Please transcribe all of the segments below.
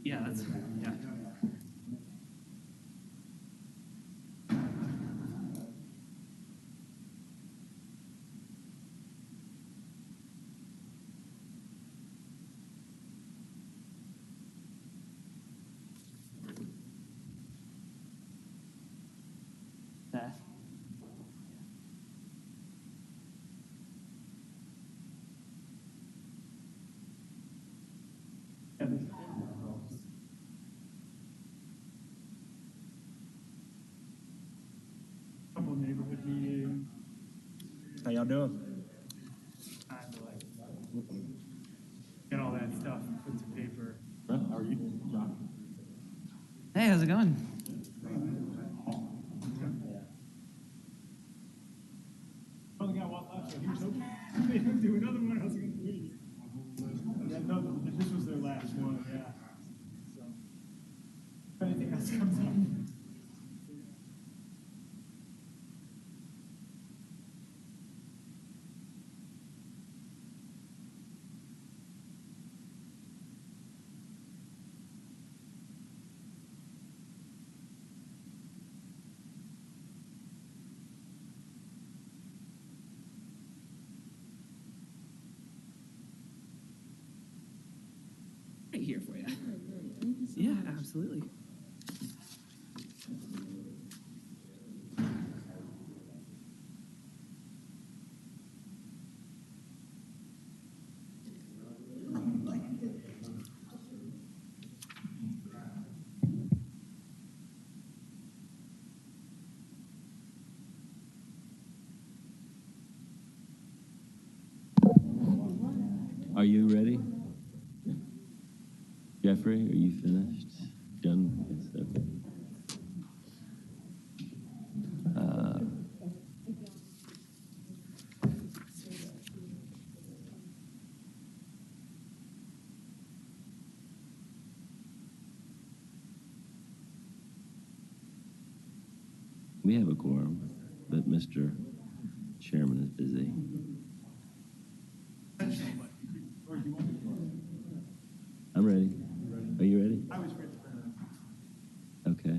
Yeah, that's, yeah. That. Couple neighborhood meetings. How y'all doing? Time to like get all that stuff put to paper. How are you, John? Hey, how's it going? Only got one left, so here's hoping they don't do another one. I was gonna leave. Yeah, no, this was their last one, yeah. So, if anything else comes up. Right here for you. Yeah, absolutely. Are you ready? Jeffrey, are you finished? Done? Yes, okay. We have a quorum, but Mr. Chairman is busy. I'm ready. Are you ready? I was ready for that. Okay.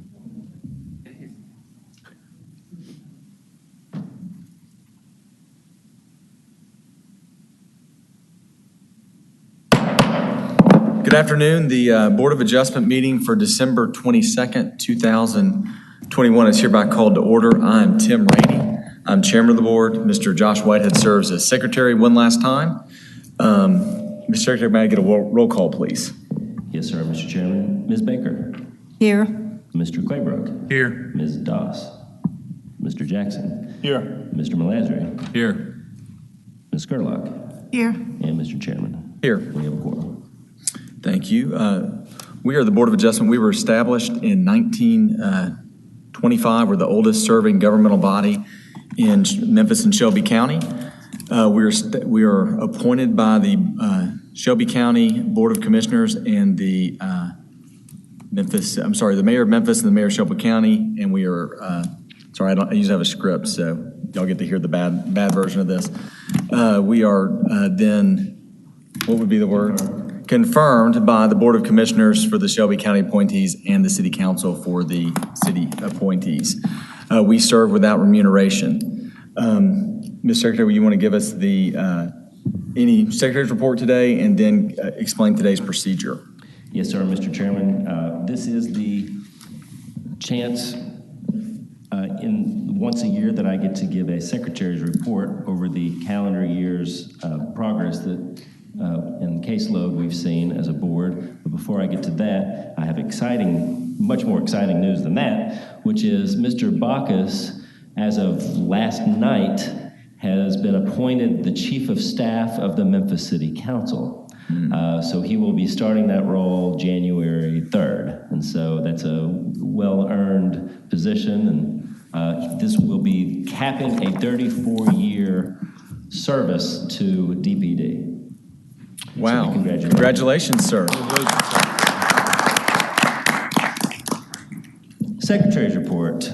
Good afternoon. The Board of Adjustment meeting for December 22nd, 2021 is hereby called to order. I'm Tim Rainey. I'm chairman of the board. Mr. Josh Whitehead serves as secretary one last time. Mr. Secretary, may I get a roll call, please? Yes, sir, Mr. Chairman. Ms. Baker. Here. Mr. Claybrook. Here. Ms. Doss. Mr. Jackson. Here. Mr. Melandri. Here. Ms. Skurlock. Here. And Mr. Chairman. Here. We have a quorum. Thank you. We are the Board of Adjustment. We were established in 1925. We're the oldest serving governmental body in Memphis and Shelby County. We are appointed by the Shelby County Board of Commissioners and the the mayor of Memphis and the mayor of Shelby County. And we are, I usually have a script, so y'all get to hear the bad version of this. We are then, what would be the word? Confirmed by the Board of Commissioners for the Shelby County appointees and the City Council for the city appointees. We serve without remuneration. Ms. Secretary, you want to give us the any Secretary's report today and then explain today's procedure? Yes, sir, Mr. Chairman. This is the chance once a year that I get to give a Secretary's report over the calendar year's progress that and caseload we've seen as a board. But before I get to that, I have much more exciting news than that, which is Mr. Bacchus, as of last night, has been appointed the Chief of Staff of the Memphis City Council. So he will be starting that role January 3rd. And so that's a well-earned position. And this will be capping a 34-year service to DPD. Wow. So Congratulations, sir. Secretary's report.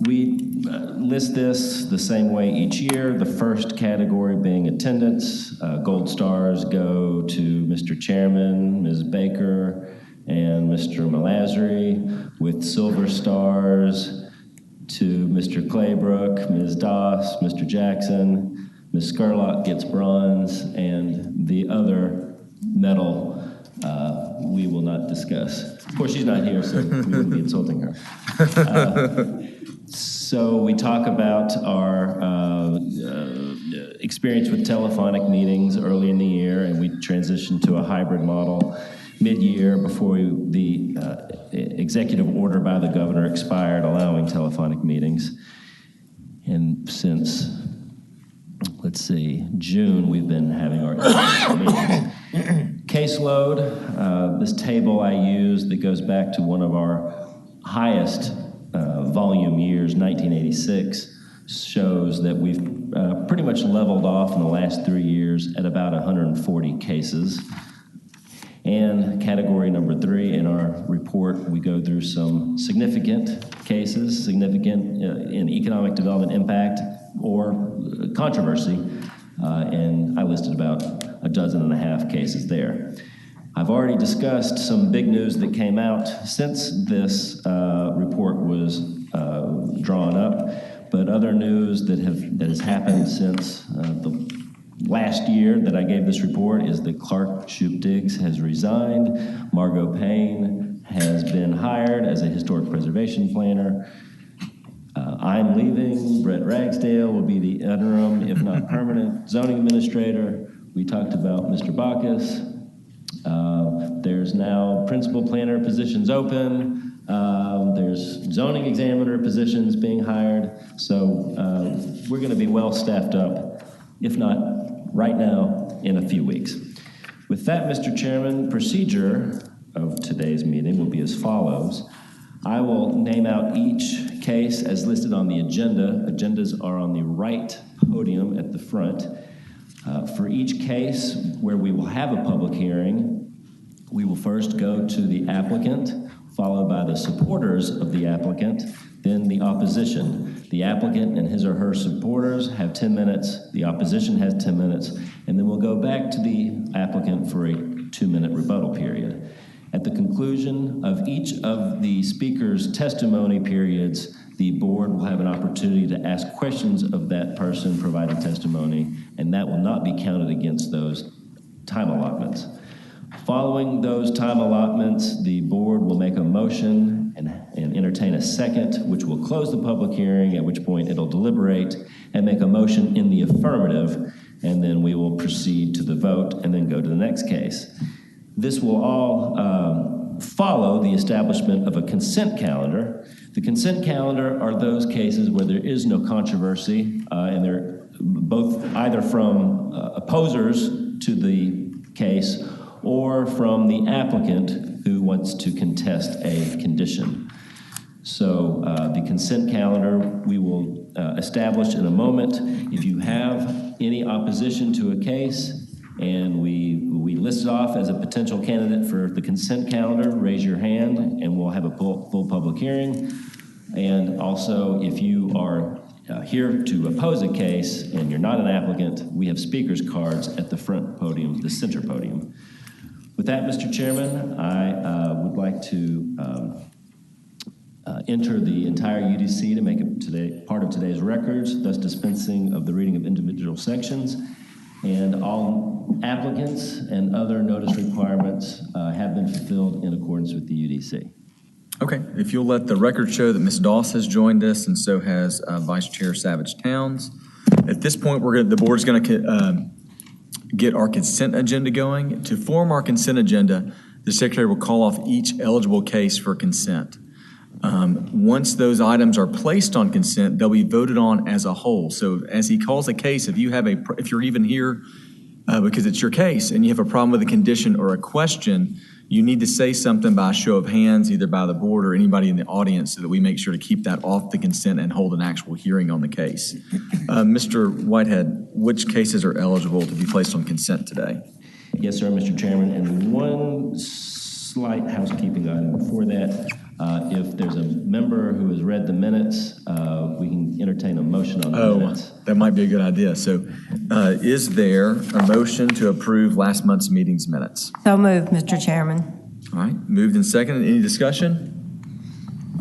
We list this the same way each year. The first category being attendance. Gold stars go to Mr. Chairman, Ms. Baker, and Mr. Malazri, with silver stars to Mr. Claybrook, Ms. Doss, Mr. Jackson. Ms. Scarlock gets bronze, and the other medal we will not discuss. Of course, she's not here, so we wouldn't be insulting her. So we talk about our experience with telephonic meetings early in the year, and we transitioned to a hybrid model mid-year before the executive order by the governor expired allowing telephonic meetings. And since, let's see, June, we've been having our meetings. Caseload, this table I use that goes back to one of our highest volume years, 1986, shows that we've pretty much leveled off in the last 3 years at about 140 cases. And category number 3 in our report, we go through some significant cases, significant in economic development impact or controversy, and I listed about 12.5 cases there. I've already discussed some big news that came out since this report was drawn up, but other news that has happened since the last year that I gave this report is that Clark Shoup-Diggs has resigned. Margot Payne has been hired as a historic preservation planner. I'm leaving. Brett Ragsdale will be the interim, if not permanent, zoning administrator. We talked about Mr. Bacchus. There's now principal planner positions open. There's zoning examiner positions being hired. So we're going to be well staffed up, if not right now, in a few weeks. With that, Mr. Chairman, procedure of today's meeting will be as follows. I will name out each case as listed on the agenda. Agendas are on the right podium at the front. For each case where we will have a public hearing, we will first go to the applicant, followed by the supporters of the applicant, then the opposition. The applicant and his or her supporters have 10 minutes, the opposition has 10 minutes, and then we'll go back to the applicant for a 2-minute rebuttal period. At the conclusion of each of the speaker's testimony periods, the board will have an opportunity to ask questions of that person providing testimony, and that will not be counted against those time allotments. Following those time allotments, the board will make a motion and entertain a second, which will close the public hearing, at which point it'll deliberate and make a motion in the affirmative, and then we will proceed to the vote and then go to the next case. This will all follow the establishment of a consent calendar. The consent calendar are those cases where there is no controversy, and they're both either from opposers to the case or from the applicant who wants to contest a condition. So the consent calendar we will establish in a moment. If you have any opposition to a case and we list it off as a potential candidate for the consent calendar, raise your hand and we'll have a full public hearing. And also, if you are here to oppose a case and you're not an applicant, we have speakers cards at the front podium, the center podium. With that, Mr. Chairman, I would like to enter the entire UDC to make it part of today's records, thus dispensing of the reading of individual sections. And all applicants and other notice requirements have been fulfilled in accordance with the UDC. Okay, if you'll let the record show that Ms. Doss has joined us, and so has Vice Chair Savage Towns. At this point, the board's going to get our consent agenda going. To form our consent agenda, the Secretary will call off each eligible case for consent. Once those items are placed on consent, they'll be voted on as a whole. So as he calls a case, if you're even here because it's your case and you have a problem with a condition or a question, you need to say something by a show of hands, either by the board or anybody in the audience, so that we make sure to keep that off the consent and hold an actual hearing on the case. Mr. Whitehead, which cases are eligible to be placed on consent today? Yes, sir, Mr. Chairman. And one slight housekeeping item before that. If there's a member who has read the minutes, we can entertain a motion on the minutes. That might be a good idea. So is there a motion to approve last month's meeting's minutes? So moved, Mr. Chairman. All right, moved and seconded. Any discussion?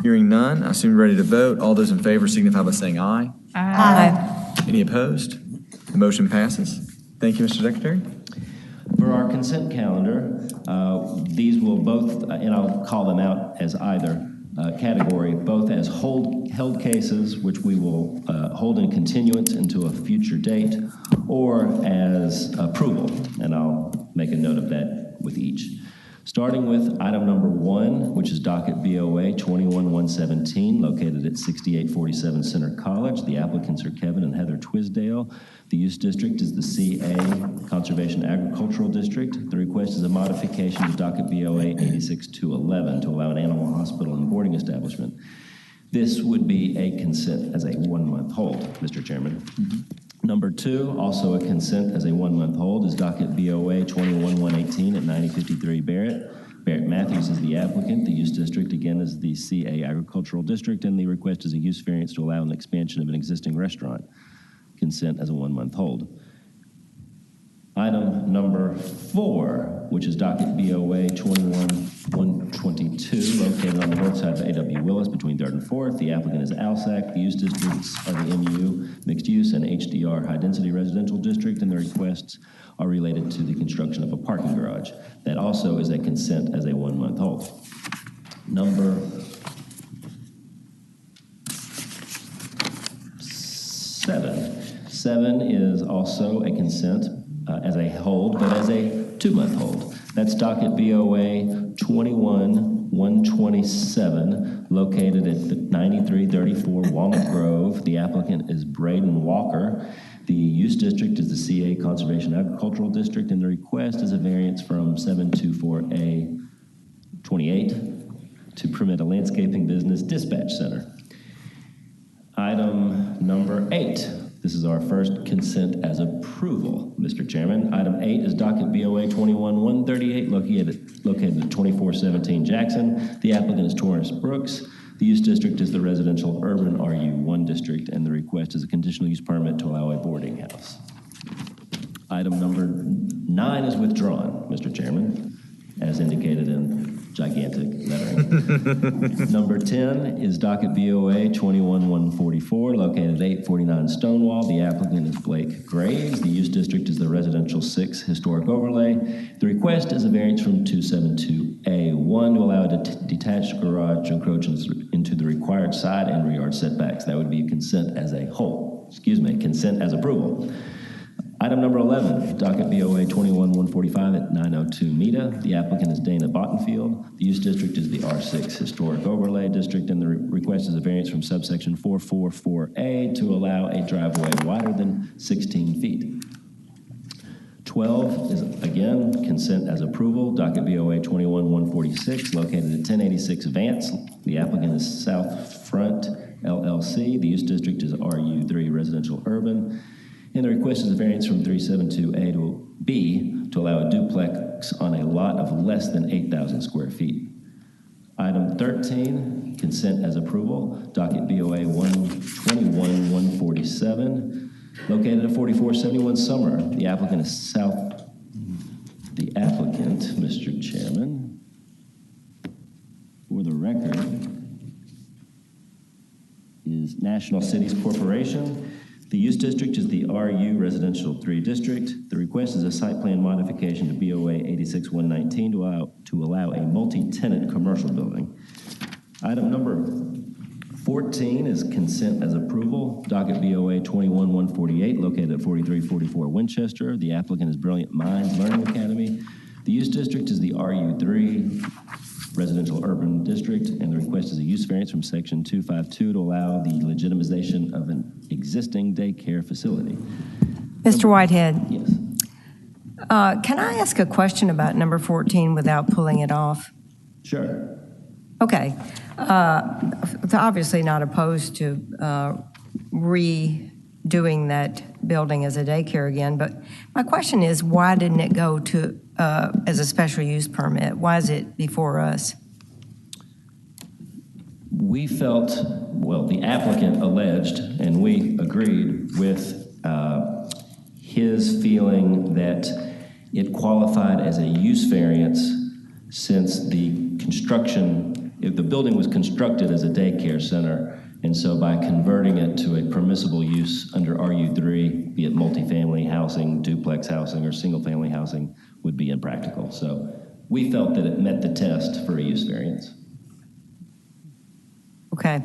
Hearing none, I assume we're ready to vote. All those in favor signify by saying aye. Aye. Any opposed? The motion passes. Thank you, Mr. Secretary. For our consent calendar, these will both, and I'll call them out as either category, both as held cases, which we will hold in continuance into a future date, or as approval, and I'll make a note of that with each. Starting with item number 1, which is docket BOA 21117, located at 6847 Center College. The applicants are Kevin and Heather Twisdale. The use district is the CA Conservation Agricultural District. The request is a modification to docket BOA 86211 to allow an animal hospital and boarding establishment. This would be a consent as a 1-month hold, Mr. Chairman. Number 2, also a consent as a 1-month hold, is docket BOA 21118 at 9053 Barrett. Barrett Matthews is the applicant. The use district, again, is the CA Agricultural District, and the request is a use variance to allow an expansion of an existing restaurant. Consent as a 1-month hold. Item number 4, which is docket BOA 21122, located on the north side of A.W. Willis between 3rd and 4th. The applicant is Alsac. The use districts are the MU Mixed Use and HDR High Density Residential District, and the requests are related to the construction of a parking garage. That also is a consent as a 1-month hold. Number 7 is also a consent as a hold, but as a 2-month hold. That's docket BOA 21127, located at 9334 Walnut Grove. The applicant is Braden Walker. The use district is the CA Conservation Agricultural District, and the request is a variance from 724A28 to permit a landscaping business dispatch center. Item number 8. This is our first consent as approval, Mr. Chairman. Item 8 is docket BOA 21138, located at 2417 Jackson. The applicant is Torrance Brooks. The use district is the residential urban RU1 district, and the request is a conditional use permit to allow a boarding house. Item number 9 is withdrawn, Mr. Chairman, as indicated in gigantic lettering. Number 10 is docket BOA 21144, located at 849 Stonewall. The applicant is Blake Graves. The use district is the residential 6 historic overlay. The request is a variance from 272A1 to allow a detached garage to encroach into the required side and rear yard setbacks. That would be a consent as a whole. Consent as approval. Item number 11, docket BOA 21145 at 902 Meta. The applicant is Dana Bottenfield. The use district is the R6 Historic Overlay District, and the request is a variance from subsection 444A to allow a driveway wider than 16 feet. 12 is, again, consent as approval. Docket BOA 21146, located at 1086 Vance. The applicant is South Front LLC. The use district is RU3 Residential Urban. And the request is a variance from 372A to B to allow a duplex on a lot of less than 8,000 square feet. Item 13, consent as approval. Docket BOA 121-147, located at 4471 Summer. The applicant, Mr. Chairman, for the record, is National Cities Corporation. The use district is the RU Residential 3 District. The request is a site plan modification to BOA 86119 to allow a multi-tenant commercial building. Item number 14 is consent as approval. Docket BOA 21148, located at 4344 Winchester. The applicant is Brilliant Minds Learning Academy. The use district is the RU3 Residential Urban District, and the request is a use variance from section 252 to allow the legitimization of an existing daycare facility. Mr. Whitehead, Yes. can I ask a question about number 14 without pulling it off? Sure. Okay. Obviously not opposed to redoing that building as a daycare again, but my question is, why didn't it go to as a special use permit? Why is it before us? we felt, well, the applicant alleged, and we agreed with his feeling that it qualified as a use variance since the construction, if the building was constructed as a daycare center, and so by converting it to a permissible use under RU3, be it multifamily housing, duplex housing, or single-family housing, would be impractical. So we felt that it met the test for a use variance. Okay.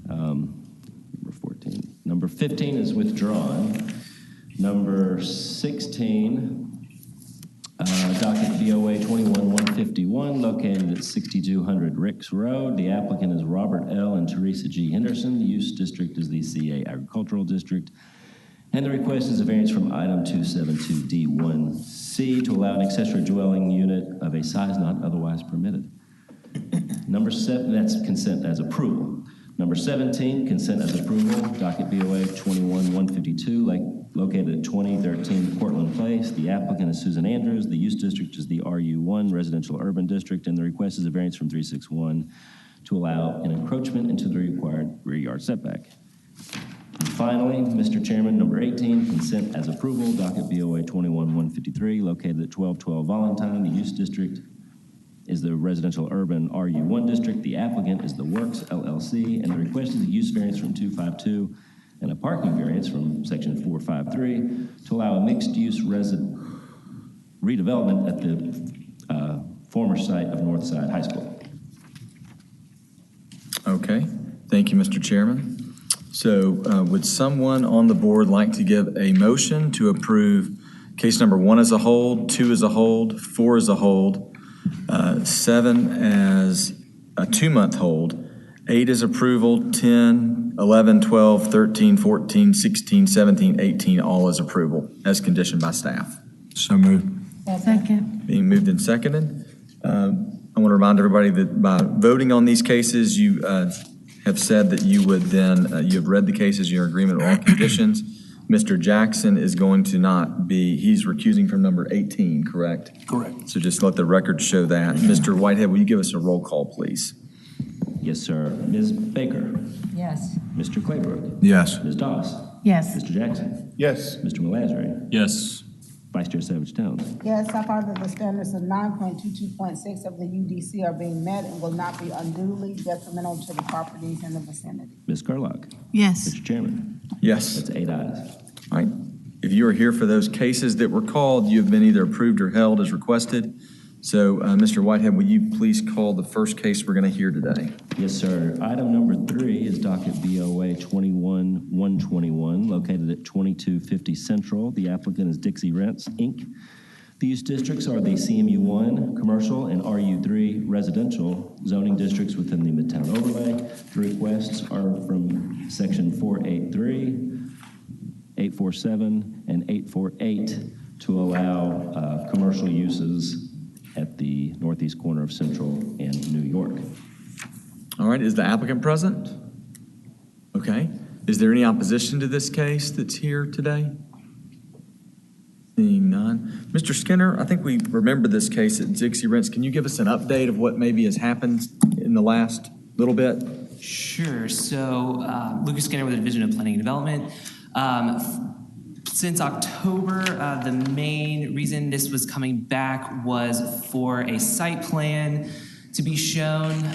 Number 14. Number 15 is withdrawn. Number 16, docket BOA 21151, located at 6200 Ricks Road. The applicant is Robert L. and Teresa G. Henderson. The use district is the CA Agricultural District. And the request is a variance from item 272D1C to allow an accessory dwelling unit of a size not otherwise permitted. Number 7, that's consent as approval. Number 17, consent as approval, docket BOA 21152, located at 2013 Portland Place. The applicant is Susan Andrews. The use district is the RU1 Residential Urban District, and the request is a variance from 361 to allow an encroachment into the required rear yard setback. And finally, Mr. Chairman, number 18, consent as approval, docket BOA 21153, located at 1212 Valentine. The use district is the Residential Urban RU1 District. The applicant is The Works LLC, and the request is a use variance from 252 and a parking variance from section 453 to allow a mixed-use redevelopment at the former site of Northside High School. Okay, thank you, Mr. Chairman. So would someone on the board like to give a motion to approve case number 1 as a hold, 2 as a hold, 4 as a hold, 7 as a 2-month hold, 8 as approval, 10, 11, 12, 13, 14, 16, 17, 18, all as approval, as conditioned by staff? So moved. Second. Being moved and seconded. I want to remind everybody that by voting on these cases, you have said that you would then, you have read the cases, you're in agreement with all conditions. Mr. Jackson is going to not be, he's recusing from number 18, correct? Correct. So just let the record show that. Mr. Whitehead, will you give us a roll call, please? Yes, sir. Ms. Baker. Yes. Mr. Claybrook. Yes. Ms. Doss. Yes. Mr. Jackson. Yes. Mr. Malazri. Yes. Vice Chair Savage Towns. Yes, I find that the standards of 9.22.6 of the UDC are being met and will not be unduly detrimental to the properties in the vicinity. Ms. Carlock. Yes. Mr. Chairman. Yes. That's 8 ayes. All right. If you are here for those cases that were called, you have been either approved or held as requested. So, Mr. Whitehead, will you please call the first case we're going to hear today? Yes, sir. Item number 3 is docket BOA 21121, located at 2250 Central. The applicant is Dixie Rents, Inc. The use districts are the CMU1 commercial and RU3 residential zoning districts within the Midtown overlay. The requests are from section 483, 847, and 848 to allow commercial uses at the northeast corner of Central and New York. All right. Is the applicant present? Okay. Is there any opposition to this case that's here today? Seeing none. Mr. Skinner, I think we remember this case at Dixie Rents. Can you give us an update of what maybe has happened in the last little bit? Sure. So Lucas Skinner with the Division of Planning and Development. Since October, the main reason this was coming back was for a site plan to be shown.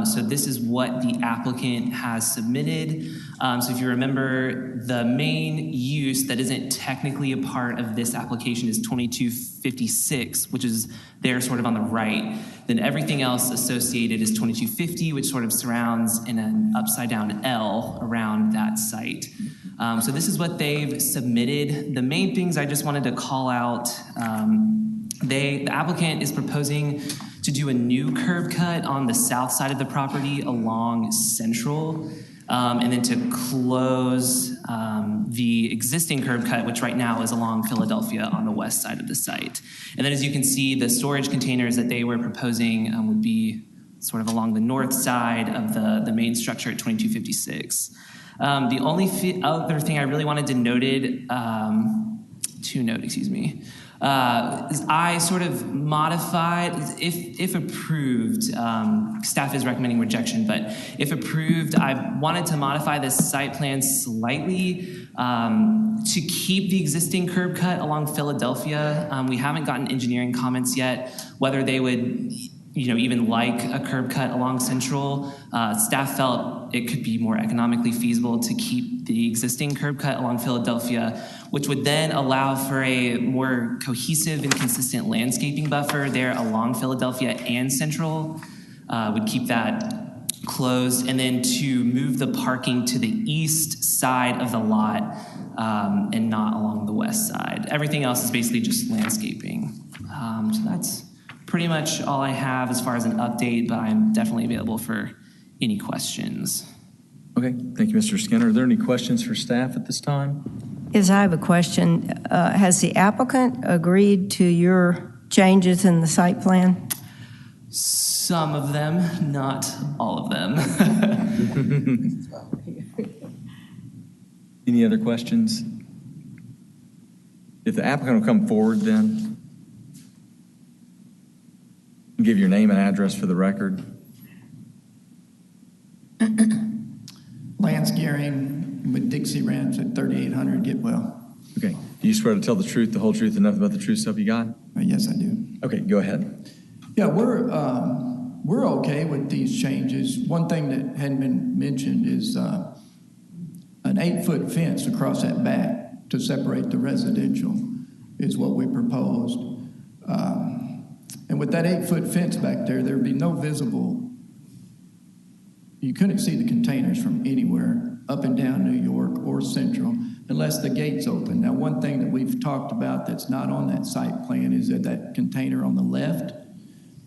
So this is what the applicant has submitted. So if you remember, the main use that isn't technically a part of this application is 2256, which is there sort of on the right. Then everything else associated is 2250, which sort of surrounds in an upside down L around that site. So this is what they've submitted. The main things I just wanted to call out, the applicant is proposing to do a new curb cut on the south side of the property along Central, and then to close the existing curb cut, which right now is along Philadelphia on the west side of the site. And then as you can see, the storage containers that they were proposing would be sort of along the north side of the main structure at 2256. The only other thing I really wanted to note to note, excuse me. I sort of modified, if approved, staff is recommending rejection, but if approved, I wanted to modify the site plan slightly to keep the existing curb cut along Philadelphia. We haven't gotten engineering comments yet, whether they would even like a curb cut along Central. Staff felt it could be more economically feasible to keep the existing curb cut along Philadelphia, which would then allow for a more cohesive and consistent landscaping buffer there along Philadelphia and Central. Would keep that closed, and then to move the parking to the east side of the lot and not along the west side. Everything else is basically just landscaping. So that's pretty much all I have as far as an update, but I'm definitely available for any questions. Okay, thank you, Mr. Skinner. Are there any questions for staff at this time? Yes, I have a question. Has the applicant agreed to your changes in the site plan? Some of them, not all of them. Any other questions? If the applicant will come forward, then give your name and address for the record. Lance Gearing with Dixie Ranch at 3800 Getwell. Okay. Do you swear to tell the truth, the whole truth, and nothing but the truth, so help you God? Yes, I do. Okay, go ahead. Yeah, we're okay with these changes. One thing that hadn't been mentioned is an 8-foot fence across that back to separate the residential is what we proposed. And with that 8-foot fence back there, there'd be no visible, you couldn't see the containers from anywhere up and down New York or Central unless the gate's open. Now, one thing that we've talked about that's not on that site plan is that container on the left,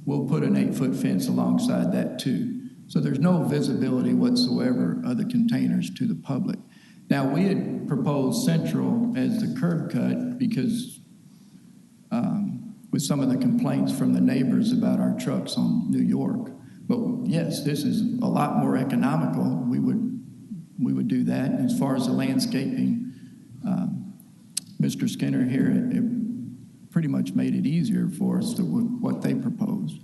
we'll put an 8-foot fence alongside that too. So there's no visibility whatsoever of the containers to the public. Now, we had proposed Central as the curb cut because with some of the complaints from the neighbors about our trucks on New York. But yes, this is a lot more economical. We would do that. As far as the landscaping, Mr. Skinner here, it pretty much made it easier for us to what they proposed.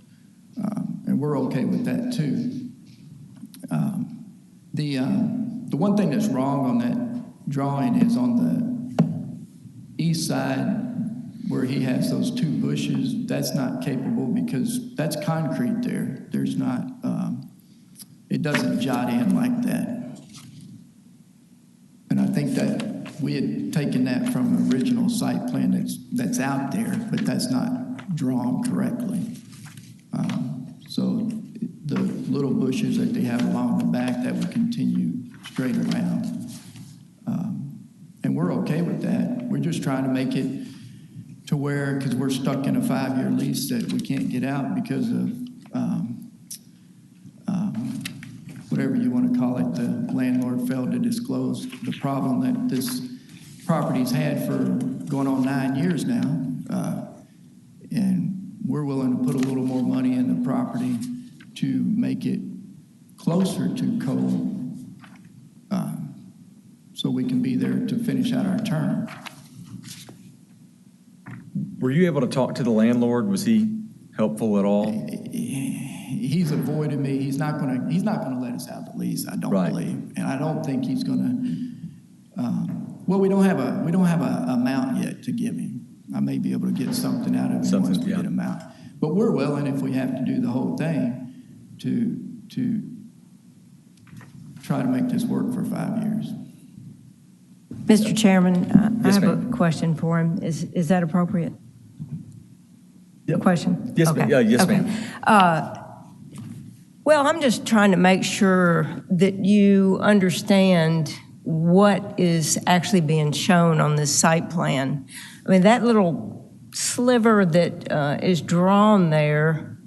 And we're okay with that too. The one thing that's wrong on that drawing is on the east side where he has those 2 bushes. That's not capable because that's concrete there. There's not, it doesn't jot in like that. And I think that we had taken that from the original site plan that's out there, but that's not drawn correctly. So the little bushes that they have along the back, that would continue straight around. And we're okay with that. We're just trying to make it to where, because we're stuck in a 5-year lease that we can't get out because of whatever you want to call it, the landlord failed to disclose the problem that this property's had for going on 9 years now. And we're willing to put a little more money in the property to make it closer to code so we can be there to finish out our term. Were you able to talk to the landlord? Was he helpful at all? He's avoided me. He's not gonna let us out the lease, I don't believe. And I don't think he's gonna, well, we don't have a amount yet to give him. I may be able to get something out of him once we get him out. But we're willing, if we have to do the whole thing, to try to make this work for 5 years. Mr. Chairman, I Yes, have ma'am. a question for him. Is that appropriate? Yep. Question? Yes, ma'am. Yeah, yes, Okay. ma'am. Well, I'm just trying to make sure that you understand what is actually being shown on this site plan. I mean, that little sliver that is drawn there,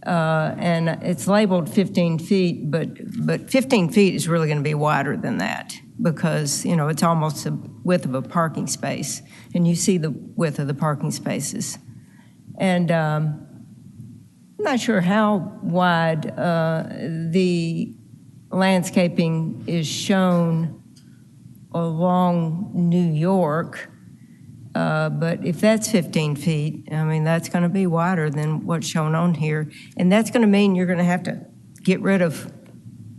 and it's labeled 15 feet, but 15 feet is really going to be wider than that because, it's almost the width of a parking space, and you see the width of the parking spaces. And I'm not sure how wide the landscaping is shown along New York. But if that's 15 feet, I mean, that's going to be wider than what's shown on here. And that's going to mean you're going to have to get rid of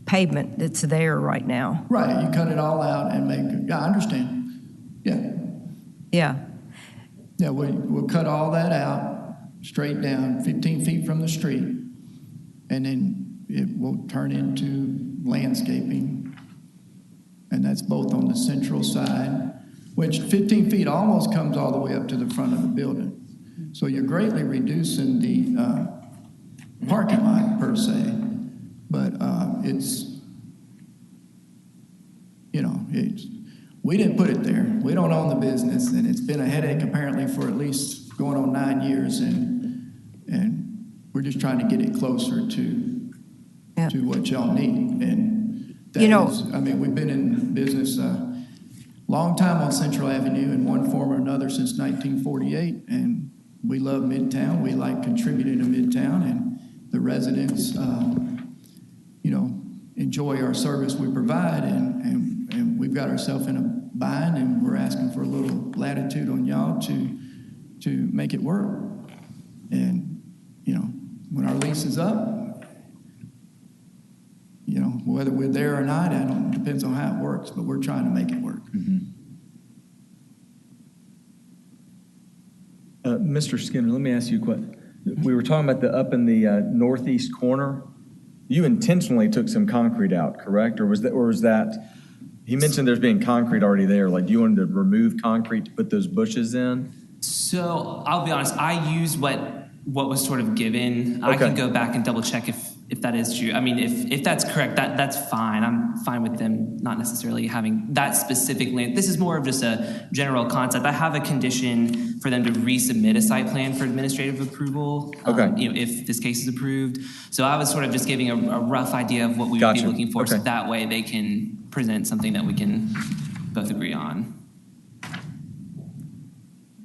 pavement that's there right now. Right, you cut it all out and make it, yeah, I understand. Yeah, Yeah. yeah, we'll cut all that out, straight down, 15 feet from the street, and then it will turn into landscaping. And that's both on the central side, which 15 feet almost comes all the way up to the front of the building. So you're greatly reducing the parking lot per se, but it's, you know, we didn't put it there. We don't own the business, and it's been a headache apparently for at least going on 9 years, and we're just trying to get it closer to what y'all need. And that is, I mean, we've been in business long time on Central Avenue in one form or another since 1948, and we love Midtown. We like contributing to Midtown, and the residents, you know, enjoy our service we provide, and we've got ourselves in a bind, and we're asking for a little latitude on y'all to make it work. And, you know, when our lease is up, you know, whether we're there or not, I don't, depends on how it works, but we're trying to make it work. Mm-hmm. Mr. Skinner, let me ask you a question. We were talking about the up in the northeast corner. You intentionally took some concrete out, correct? Or was that, he mentioned there's being concrete already there. Like, you wanted to remove concrete to put those bushes in? So I'll be honest, I used what was sort of given. Okay. I can go back and double check if that is true. I mean, if that's correct, that's fine. I'm fine with them not necessarily having that specific land. This is more of just a general concept. I have a condition for them to resubmit a site plan for administrative approval. Okay. You know, if this case is approved. So I was sort of just giving a rough idea of what we would be looking for, so that way they can present something that we can both agree on.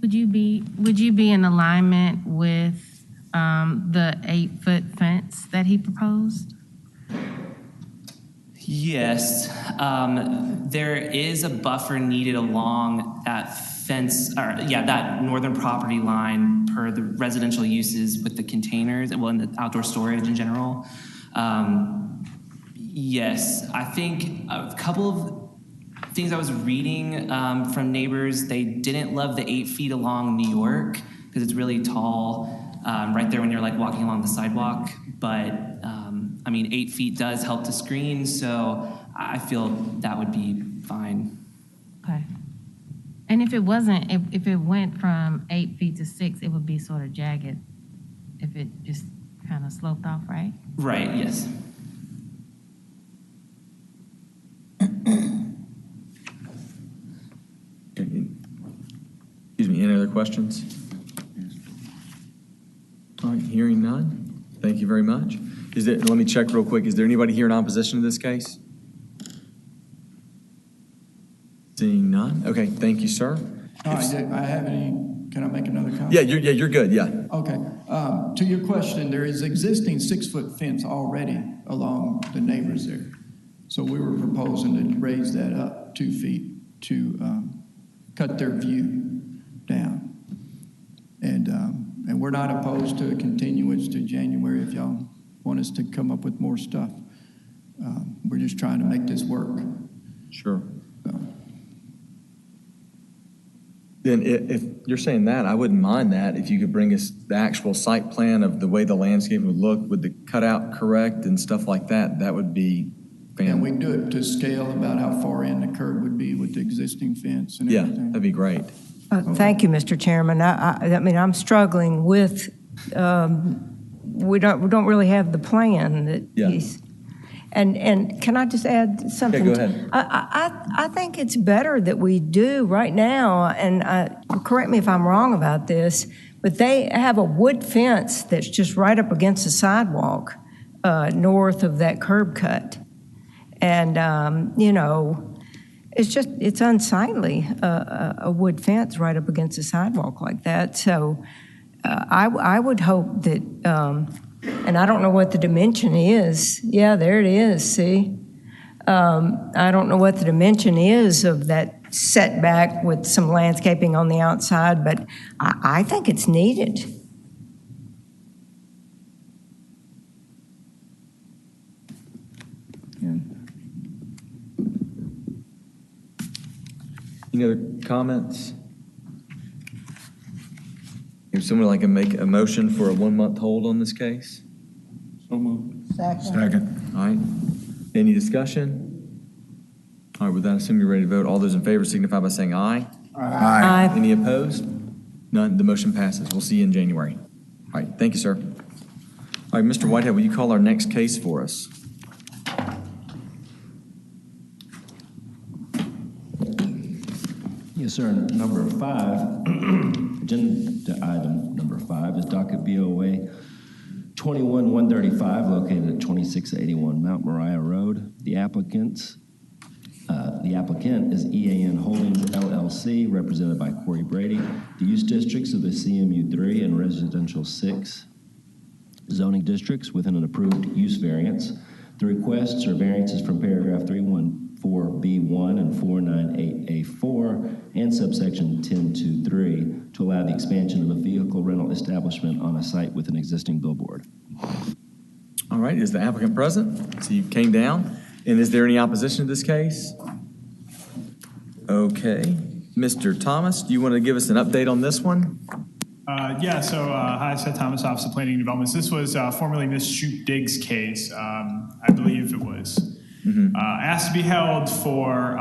Would you be in alignment with the 8-foot fence that he proposed? Yes, there is a buffer needed along that fence, or that northern property line per the residential uses with the containers, well, and the outdoor storage in general. Yes, I think a couple of things I was reading from neighbors, they didn't love the 8 feet along New York because it's really tall. Right there when you're like walking along the sidewalk, but I mean 8 feet does help to screen, so I feel that would be fine. Okay. And if it wasn't, if it went from 8 feet to 6, it would be sort of jagged if it just kind of sloped off, right? Right, yes. Excuse me, any other questions? All right, hearing none. Thank you very much. Let me check real quick. Is there anybody here in opposition to this case? Seeing none. Okay, thank you, sir. All right, I have any, can I make another comment? Yeah, you're good, yeah. Okay. To your question, there is existing 6-foot fence already along the neighbors there. So we were proposing to raise that up 2 feet to cut their view down. And we're not opposed to a continuance to January if y'all want us to come up with more stuff. We're just trying to make this work. Sure. So. Then if you're saying that, I wouldn't mind that if you could bring us the actual site plan of the way the landscape would look with the cutout correct and stuff like that. That would be fantastic. And we can do it to scale about how far in the curb would be with the existing fence and everything. Yeah, that'd be great. Thank you, Mr. Chairman. I mean, I'm struggling with, we don't really have the plan that he's, and can I just add something? Yeah, go ahead. I think it's better that we do right now, and correct me if I'm wrong about this, but they have a wood fence that's just right up against the sidewalk north of that curb cut. And, you know, it's unsightly, a wood fence right up against the sidewalk like that. So I would hope that, and I don't know what the dimension is. Yeah, there it is, see? I don't know what the dimension is of that setback with some landscaping on the outside, but I think it's needed. Any other comments? If someone like to make a motion for a 1-month hold on this case? So moved. Second. All right. Any discussion? All right, with that, assume you're ready to vote. All those in favor signify by saying aye. Aye. Any opposed? None. The motion passes. We'll see you in January. All right, thank you, sir. All right, Mr. Whitehead, will you call our next case for us? Yes, sir. Number 5, agenda item number 5 is docket BOA 21-135, located at 2681 Mount Moriah Road. The applicant is EAN Holdings LLC, represented by Corey Brady. The use districts of the CMU3 and Residential 6 zoning districts within an approved use variance. The requests are variances from paragraph 314B1 and 498A4 and subsection 1023 to allow the expansion of a vehicle rental establishment on a site with an existing billboard. All right, is the applicant present? So you came down. And is there any opposition to this case? Okay. Mr. Thomas, do you want to give us an update on this one? Hi, Seth Thomas, Office of Planning and Development. This was formerly Ms. Shoot Diggs' case. I believe it was asked to be held for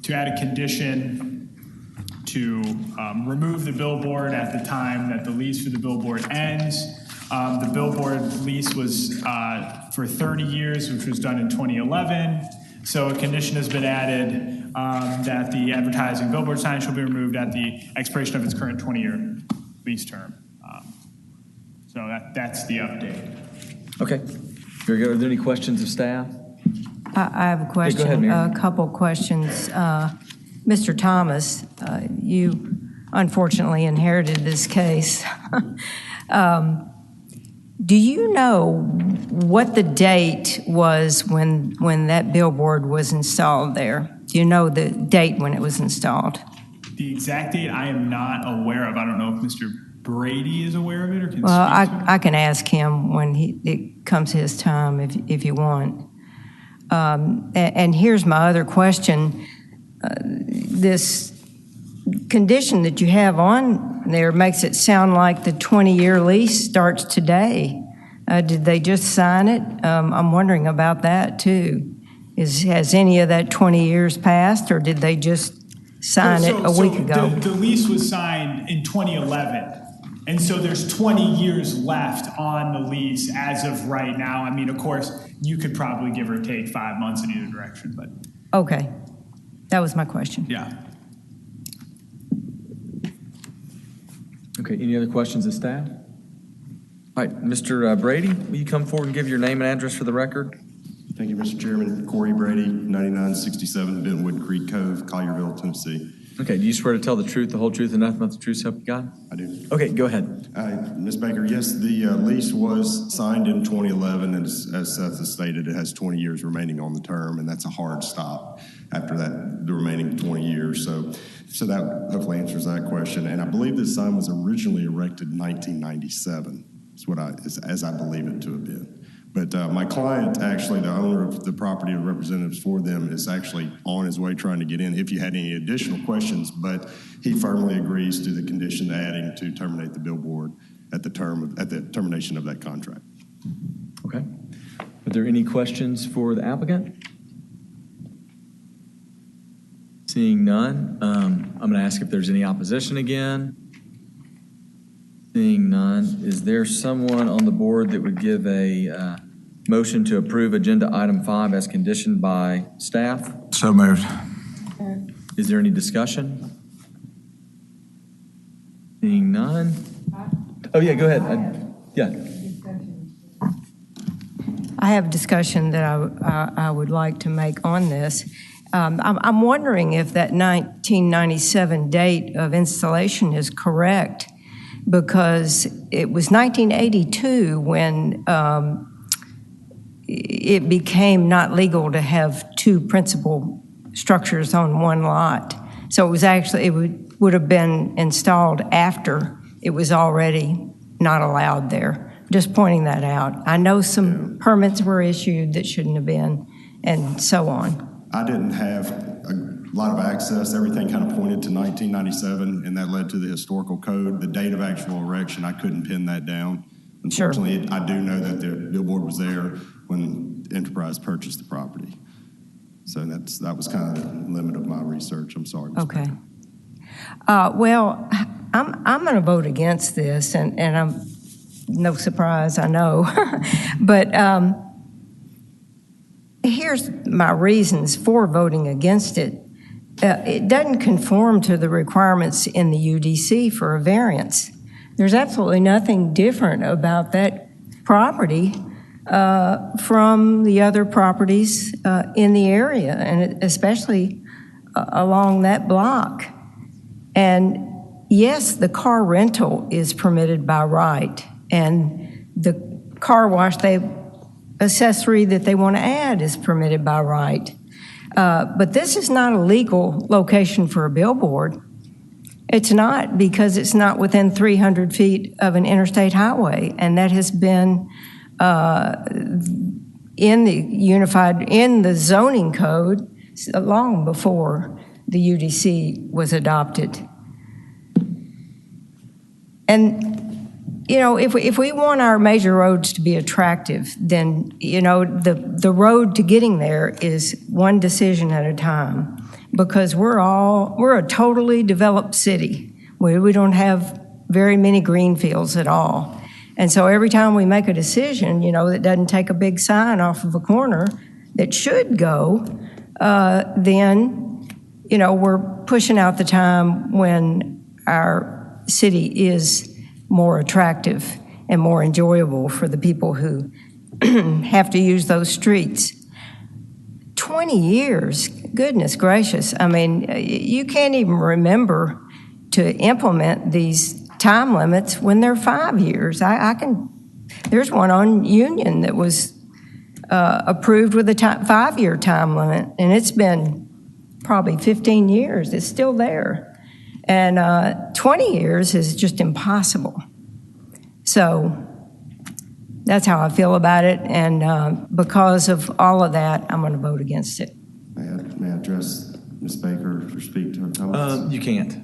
to add a condition to remove the billboard at the time that the lease for the billboard ends. The billboard lease was for 30 years, which was done in 2011. So a condition has been added that the advertising billboard sign shall be removed at the expiration of its current 20-year lease term. So that's the update. Okay. Very good. Are there any questions of staff? I have a question. Go ahead, Mary. A couple questions. Mr. Thomas, you unfortunately inherited this case. Do you know what the date was when that billboard was installed there? Do you know the date when it was installed? The exact date I am not aware of. I don't know if Mr. Brady is aware of it or can Well, speak to it. I can ask him when it comes his time if you want. And here's my other question. This condition that you have on there makes it sound like the 20-year lease starts today. Did they just sign it? I'm wondering about that too. Has any of that 20 years passed, or did they just sign it a week ago? The lease was signed in 2011. And so there's 20 years left on the lease as of right now. I mean, of course, you could probably give or take 5 months in either direction, but. Okay. That was my question. Yeah. Okay, any other questions of staff? All right, Mr. Brady, will you come forward and give your name and address for the record? Thank you, Mr. Chairman. Corey Brady, 9967 Bentwood Creek Cove, Collierville, Tennessee. Okay, do you swear to tell the truth, the whole truth, and nothing but the truth, so help you God? I do. Okay, go ahead. Ms. Baker, yes, the lease was signed in 2011, and as Seth has stated, it has 20 years remaining on the term, and that's a hard stop after that, the remaining 20 years. So that hopefully answers that question. And I believe this sign was originally erected in 1997, as I believe it to have been. But my client, actually, the owner of the property and representatives for them, is actually on his way trying to get in if you had any additional questions, but he firmly agrees to the condition adding to terminate the billboard at the termination of that contract. Okay. Are there any questions for the applicant? Seeing none, I'm going to ask if there's any opposition again. Seeing none, is there someone on the board that would give a motion to approve agenda item 5 as conditioned by staff? So moved. Is there any discussion? Seeing none? Oh, yeah, go ahead. Yeah. I have a discussion that I would like to make on this. I'm wondering if that 1997 date of installation is correct, because it was 1982 when it became not legal to have two principal structures on one lot. So it was actually, would have been installed after it was already not allowed there. Just pointing that out. I know some permits were issued that shouldn't have been, and so on. I didn't have a lot of access. Everything kind of pointed to 1997, and that led to the historical code. The date of actual erection, I couldn't pin that down. Sure. Unfortunately, I do know that the billboard was there when Enterprise purchased the property. So that was kind of the limit of my research. I'm sorry, Ms. Okay. Baker. Well, I'm going to vote against this, and I'm no surprise, I know. But here's my reasons for voting against it. It doesn't conform to the requirements in the UDC for a variance. There's absolutely nothing different about that property from the other properties in the area, and especially along that block. And yes, the car rental is permitted by right, and the car wash accessory that they want to add is permitted by right. But this is not a legal location for a billboard. It's not, because it's not within 300 feet of an interstate highway, and that has been in the zoning code long before the UDC was adopted. And, you know, if we want our major roads to be attractive, then, you know, the road to getting there is one decision at a time, because we're a totally developed city. We don't have very many green fields at all. And so every time we make a decision, you know, that doesn't take a big sign off of a corner that should go, then, you know, we're pushing out the time when our city is more attractive and more enjoyable for the people who have to use those streets. 20 years, goodness gracious. I mean, you can't even remember to implement these time limits when they're 5 years. There's one on Union that was approved with a 5-year time limit, and it's been probably 15 years. It's still there. And 20 years is just impossible. So that's how I feel about it, and because of all of that, I'm going to vote against it. May I address Ms. Baker or speak to her comments? You can't.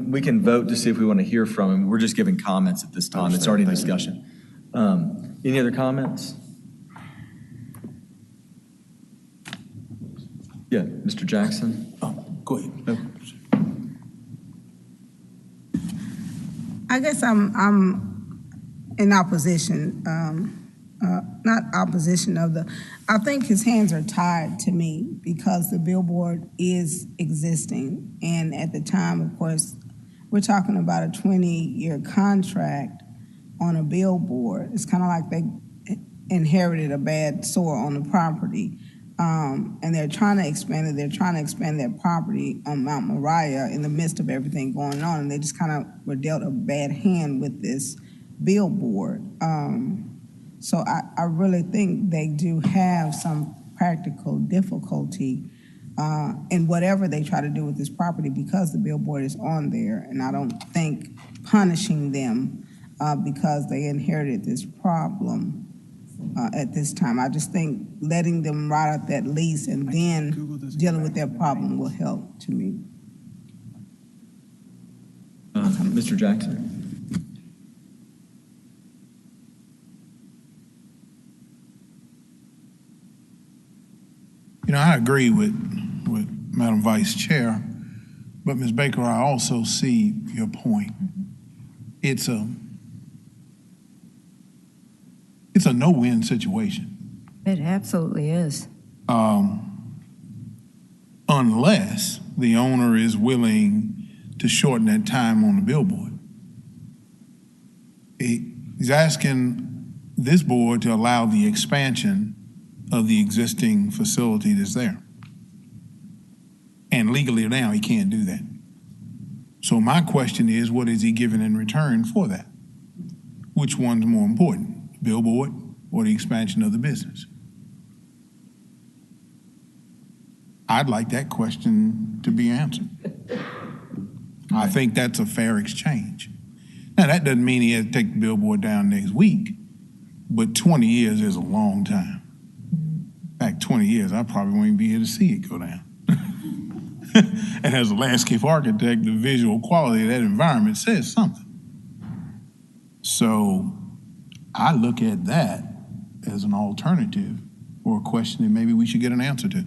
We can vote to see if we want to hear from him. We're just giving comments at this time. It's already in discussion. Any other comments? Yeah, Mr. Jackson. Go ahead. No. I guess I'm in opposition, not opposition of I think his hands are tied to me, because the billboard is existing. And at the time, of course, we're talking about a 20-year contract on a billboard. It's kind of like they inherited a bad sore on the property. And they're trying to expand it. They're trying to expand their property on Mount Moriah in the midst of everything going on. And they just kind of were dealt a bad hand with this billboard. So I really think they do have some practical difficulty in whatever they try to do with this property, because the billboard is on there. And I don't think punishing them because they inherited this problem at this time. I just think letting them write out that lease and then dealing with their problem will help to me. Mr. Jackson. You know, I agree with Madam Vice Chair, but Ms. Baker, I also see your point. It's a no-win situation. It absolutely is. Unless the owner is willing to shorten that time on the billboard. He's asking this board to allow the expansion of the existing facility that's there. And legally now, he can't do that. So my question is, what is he giving in return for that? Which one's more important, billboard or the expansion of the business? I'd like that question to be answered. I think that's a fair exchange. Now, that doesn't mean he has to take the billboard down next week, but 20 years is a long time. In fact, 20 years, I probably won't even be here to see it go down. And as a landscape architect, the visual quality of that environment says something. So I look at that as an alternative or a question that maybe we should get an answer to.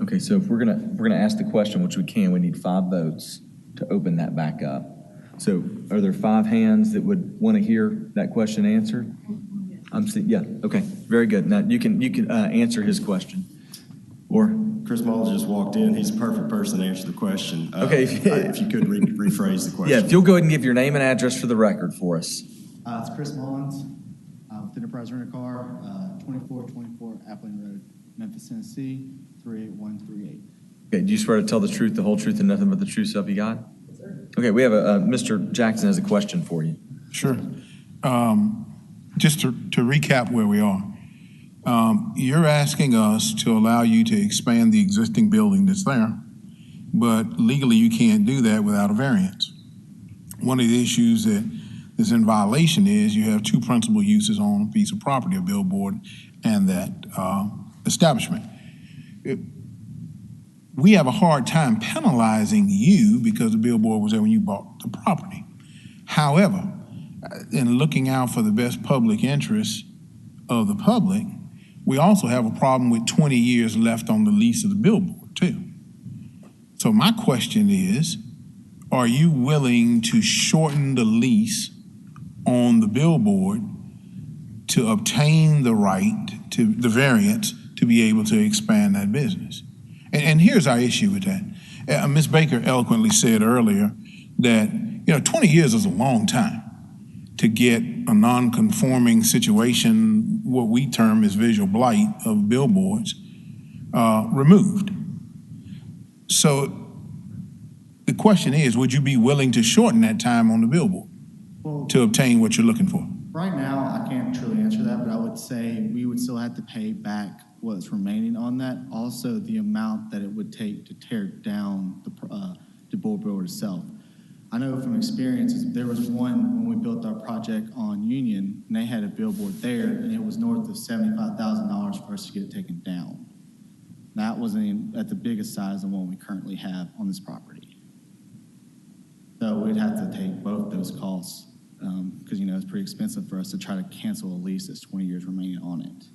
Okay, so if we're gonna ask the question, which we can, we need 5 votes to open that back up. So are there 5 hands that would want to hear that question answered? Yeah, okay, very good. Now you can answer his question. Or Chris Mullins just walked in. He's a perfect person to answer the question. Okay. If you could rephrase the question. yeah, if you'll go ahead and give your name and address for the record for us. It's Chris Mullins with Enterprise Rent a Car, 2424 Appling Road, Memphis, Tennessee, 38138. Okay, do you swear to tell the truth, the whole truth, and nothing but the truth, so help you God? Yes, sir. Okay, we have Mr. Jackson has a question for you. Sure. Just to recap where we are. You're asking us to allow you to expand the existing building that's there, but legally you can't do that without a variance. One of the issues that is in violation is you have 2 principal uses on a piece of property, a billboard and that establishment. We have a hard time penalizing you because the billboard was there when you bought the property. However, in looking out for the best public interest of the public, we also have a problem with 20 years left on the lease of the billboard too. So my question is, are you willing to shorten the lease on the billboard to obtain the right to the variance to be able to expand that business? And here's our issue with that. Ms. Baker eloquently said earlier that 20 years is a long time to get a non-conforming situation, what we term as visual blight of billboards, removed. So the question is, would you be willing to shorten that time on the billboard to obtain what you're looking for? Right now, I can't truly answer that, but I would say we would still have to pay back what's remaining on that. Also, the amount that it would take to tear down the billboard itself. I know from experience, there was one when we built our project on Union, and they had a billboard there, and it was north of $75,000 for us to get it taken down. That wasn't at the biggest size of one we currently have on this property. So we'd have to take both those costs because, it's pretty expensive for us to try to cancel a lease that's 20 years remaining on it.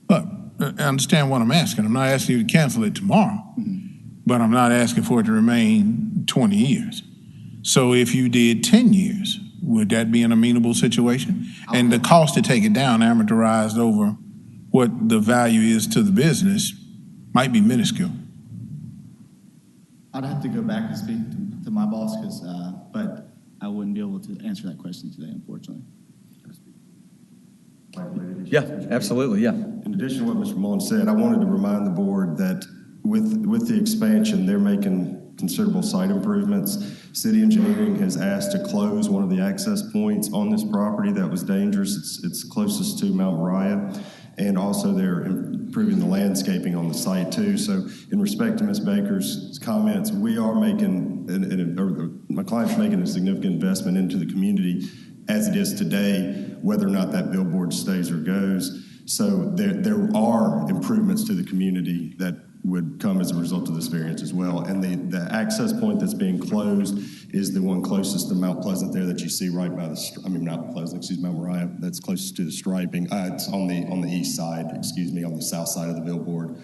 But I understand what I'm asking. I'm not asking you to cancel it tomorrow, but I'm not asking for it to remain 20 years. So if you did 10 years, would that be an amenable situation? And the cost to take it down amortized over what the value is to the business might be minuscule. I'd have to go back and speak to my boss, but I wouldn't be able to answer that question today, unfortunately. Yeah, absolutely, yeah. In addition to what Mr. Mullins said, I wanted to remind the board that with the expansion, they're making considerable site improvements. City engineering has asked to close one of the access points on this property that was dangerous. It's closest to Mount Moriah. And also they're improving the landscaping on the site too. So in respect to Ms. Baker's comments, we are making, my client's making a significant investment into the community as it is today, whether or not that billboard stays or goes. So there are improvements to the community that would come as a result of this variance as well. And the access point that's being closed is the one closest to Mount Pleasant there that you see right by Mount Pleasant, Mount Moriah, that's closest to the striping. It's on the east side, on the south side of the billboard.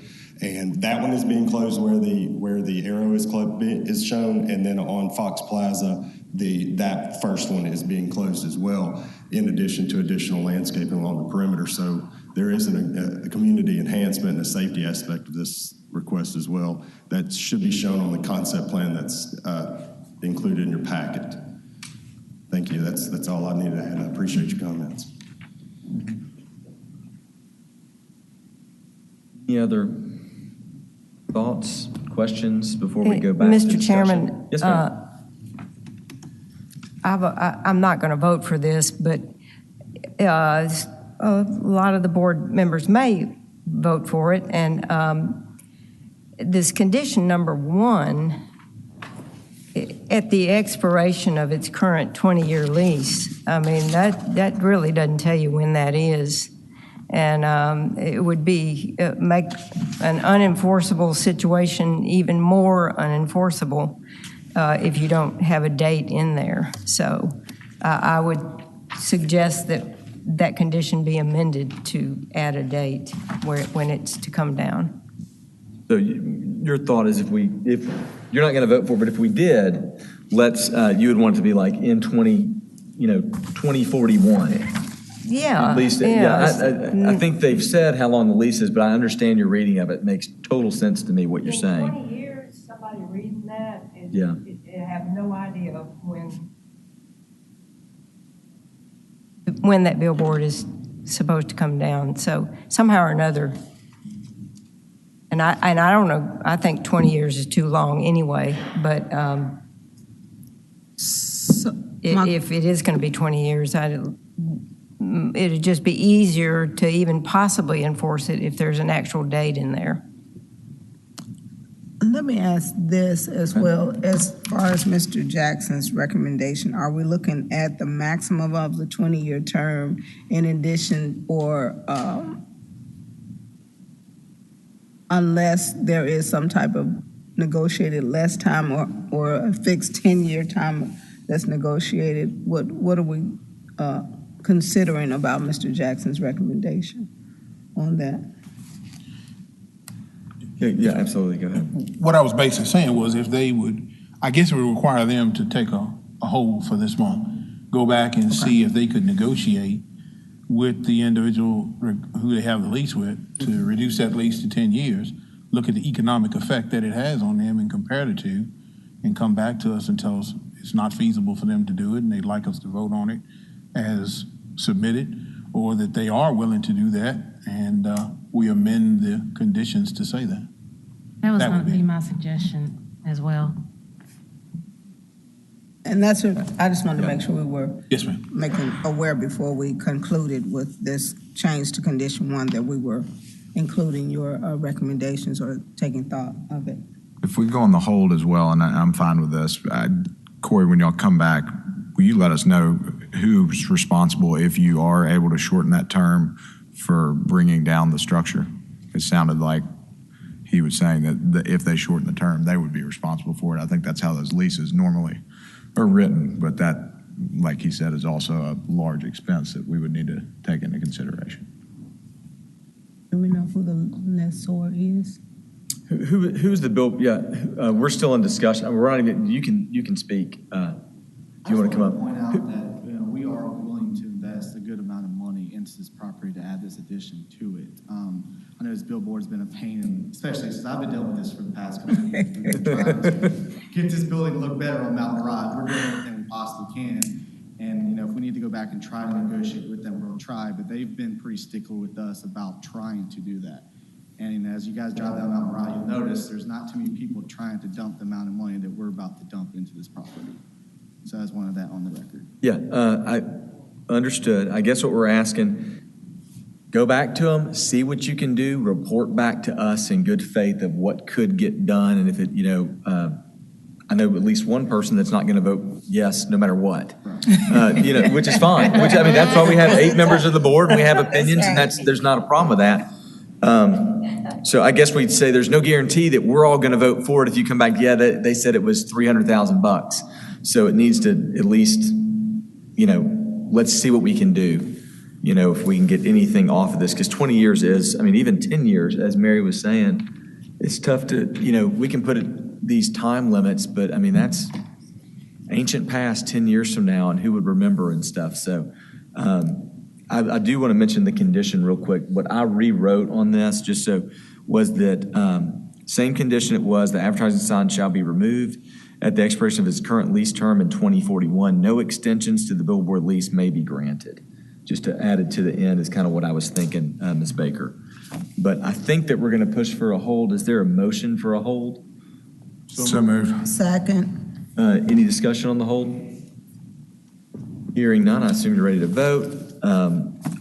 And that one is being closed where the arrow is shown, and then on Fox Plaza, that first one is being closed as well, in addition to additional landscaping along the perimeter. So there is a community enhancement and a safety aspect of this request as well that should be shown on the concept plan that's included in your packet. Thank you. That's all I needed to add. I appreciate your comments. Any other thoughts, questions before we go back to Mr. discussion? Chairman, Yes, ma'am. I'm not going to vote for this, but a lot of the board members may vote for it. And this condition number 1 at the expiration of its current 20-year lease. I mean, that really doesn't tell you when that is. And it would be, make an unenforceable situation even more unenforceable if you don't have a date in there. So I would suggest that condition be amended to add a date when it's to come down. So your thought is if you're not going to vote for it, but if we did, you would want it to be like in 2041. Yeah. At least, I think they've said how long the lease is, but I understand your reading of it. It makes total sense to me what you're saying. 20 years, somebody reading that, Yeah. have no idea of when that billboard is supposed to come down. So somehow or another, and I don't know, I think 20 years is too long anyway, but if it is going to be 20 years, it'd just be easier to even possibly enforce it if there's an actual date in there. Let me ask this as well, as far as Mr. Jackson's recommendation, are we looking at the maximum of the 20-year term in addition, or unless there is some type of negotiated less time or a fixed 10-year time that's negotiated? What are we considering about Mr. Jackson's recommendation on that? Yeah, absolutely. Go ahead. What I was basically saying was if they would, I guess it would require them to take a hold for this month, go back and see if they could negotiate with the individual who they have the lease with to reduce that lease to 10 years, look at the economic effect that it has on them and compare the two, and come back to us and tell us it's not feasible for them to do it and they'd like us to vote on it as submitted, or that they are willing to do that and we amend the conditions to say that. That was That going would to be- be my suggestion as well. And that's what, I just wanted to make sure we were Yes, ma'am. making aware before we concluded with this change to condition 1 that we were including your recommendations or taking thought of it. If we go on the hold as well, and I'm fine with this, Corey, when y'all come back, will you let us know who's responsible if you are able to shorten that term for bringing down the structure? It sounded like he was saying that if they shorten the term, they would be responsible for it. I think that's how those leases normally are written, but that, like he said, is also a large expense that we would need to take into consideration. Do we know who the lessor is? Who's the bill? Yeah, we're still in discussion. We're not even, you can speak. Do you want to come up? Point out that we are willing to invest a good amount of money into this property to add this addition to it. I know this billboard's been a pain, especially since I've been dealing with this for the past couple of years. We've been trying to get this building to look better on Mountain Rise. We're doing everything we possibly can. And, if we need to go back and try to negotiate with them, we'll try. But they've been pretty stickler with us about trying to do that. And as you guys drive down Mountain Rise, you'll notice there's not too many people trying to dump the amount of money that we're about to dump into this property. So I just wanted that on the record. Yeah, I understood. I guess what we're asking, go back to them, see what you can do, report back to us in good faith of what could get done. And if it, I know at least one person that's not going to vote yes no matter what, which is fine. That's why we have 8 members of the board and we have opinions, and there's not a problem with that. So I guess we'd say there's no guarantee that we're all going to vote for it if you come back, they said it was $300,000. So it needs to at least, let's see what we can do, if we can get anything off of this. Because 20 years is, even 10 years, as Mary was saying, it's tough to, we can put these time limits, but that's ancient past 10 years from now and who would remember and stuff. So I do want to mention the condition real quick. What I rewrote on this was that same condition it was, the advertising sign shall be removed at the expiration of its current lease term in 2041. No extensions to the billboard lease may be granted. Just to add it to the end is kind of what I was thinking, Ms. Baker. But I think that we're going to push for a hold. Is there a motion for a hold? So moved. Second. Any discussion on the hold? Hearing none, I assume you're ready to vote.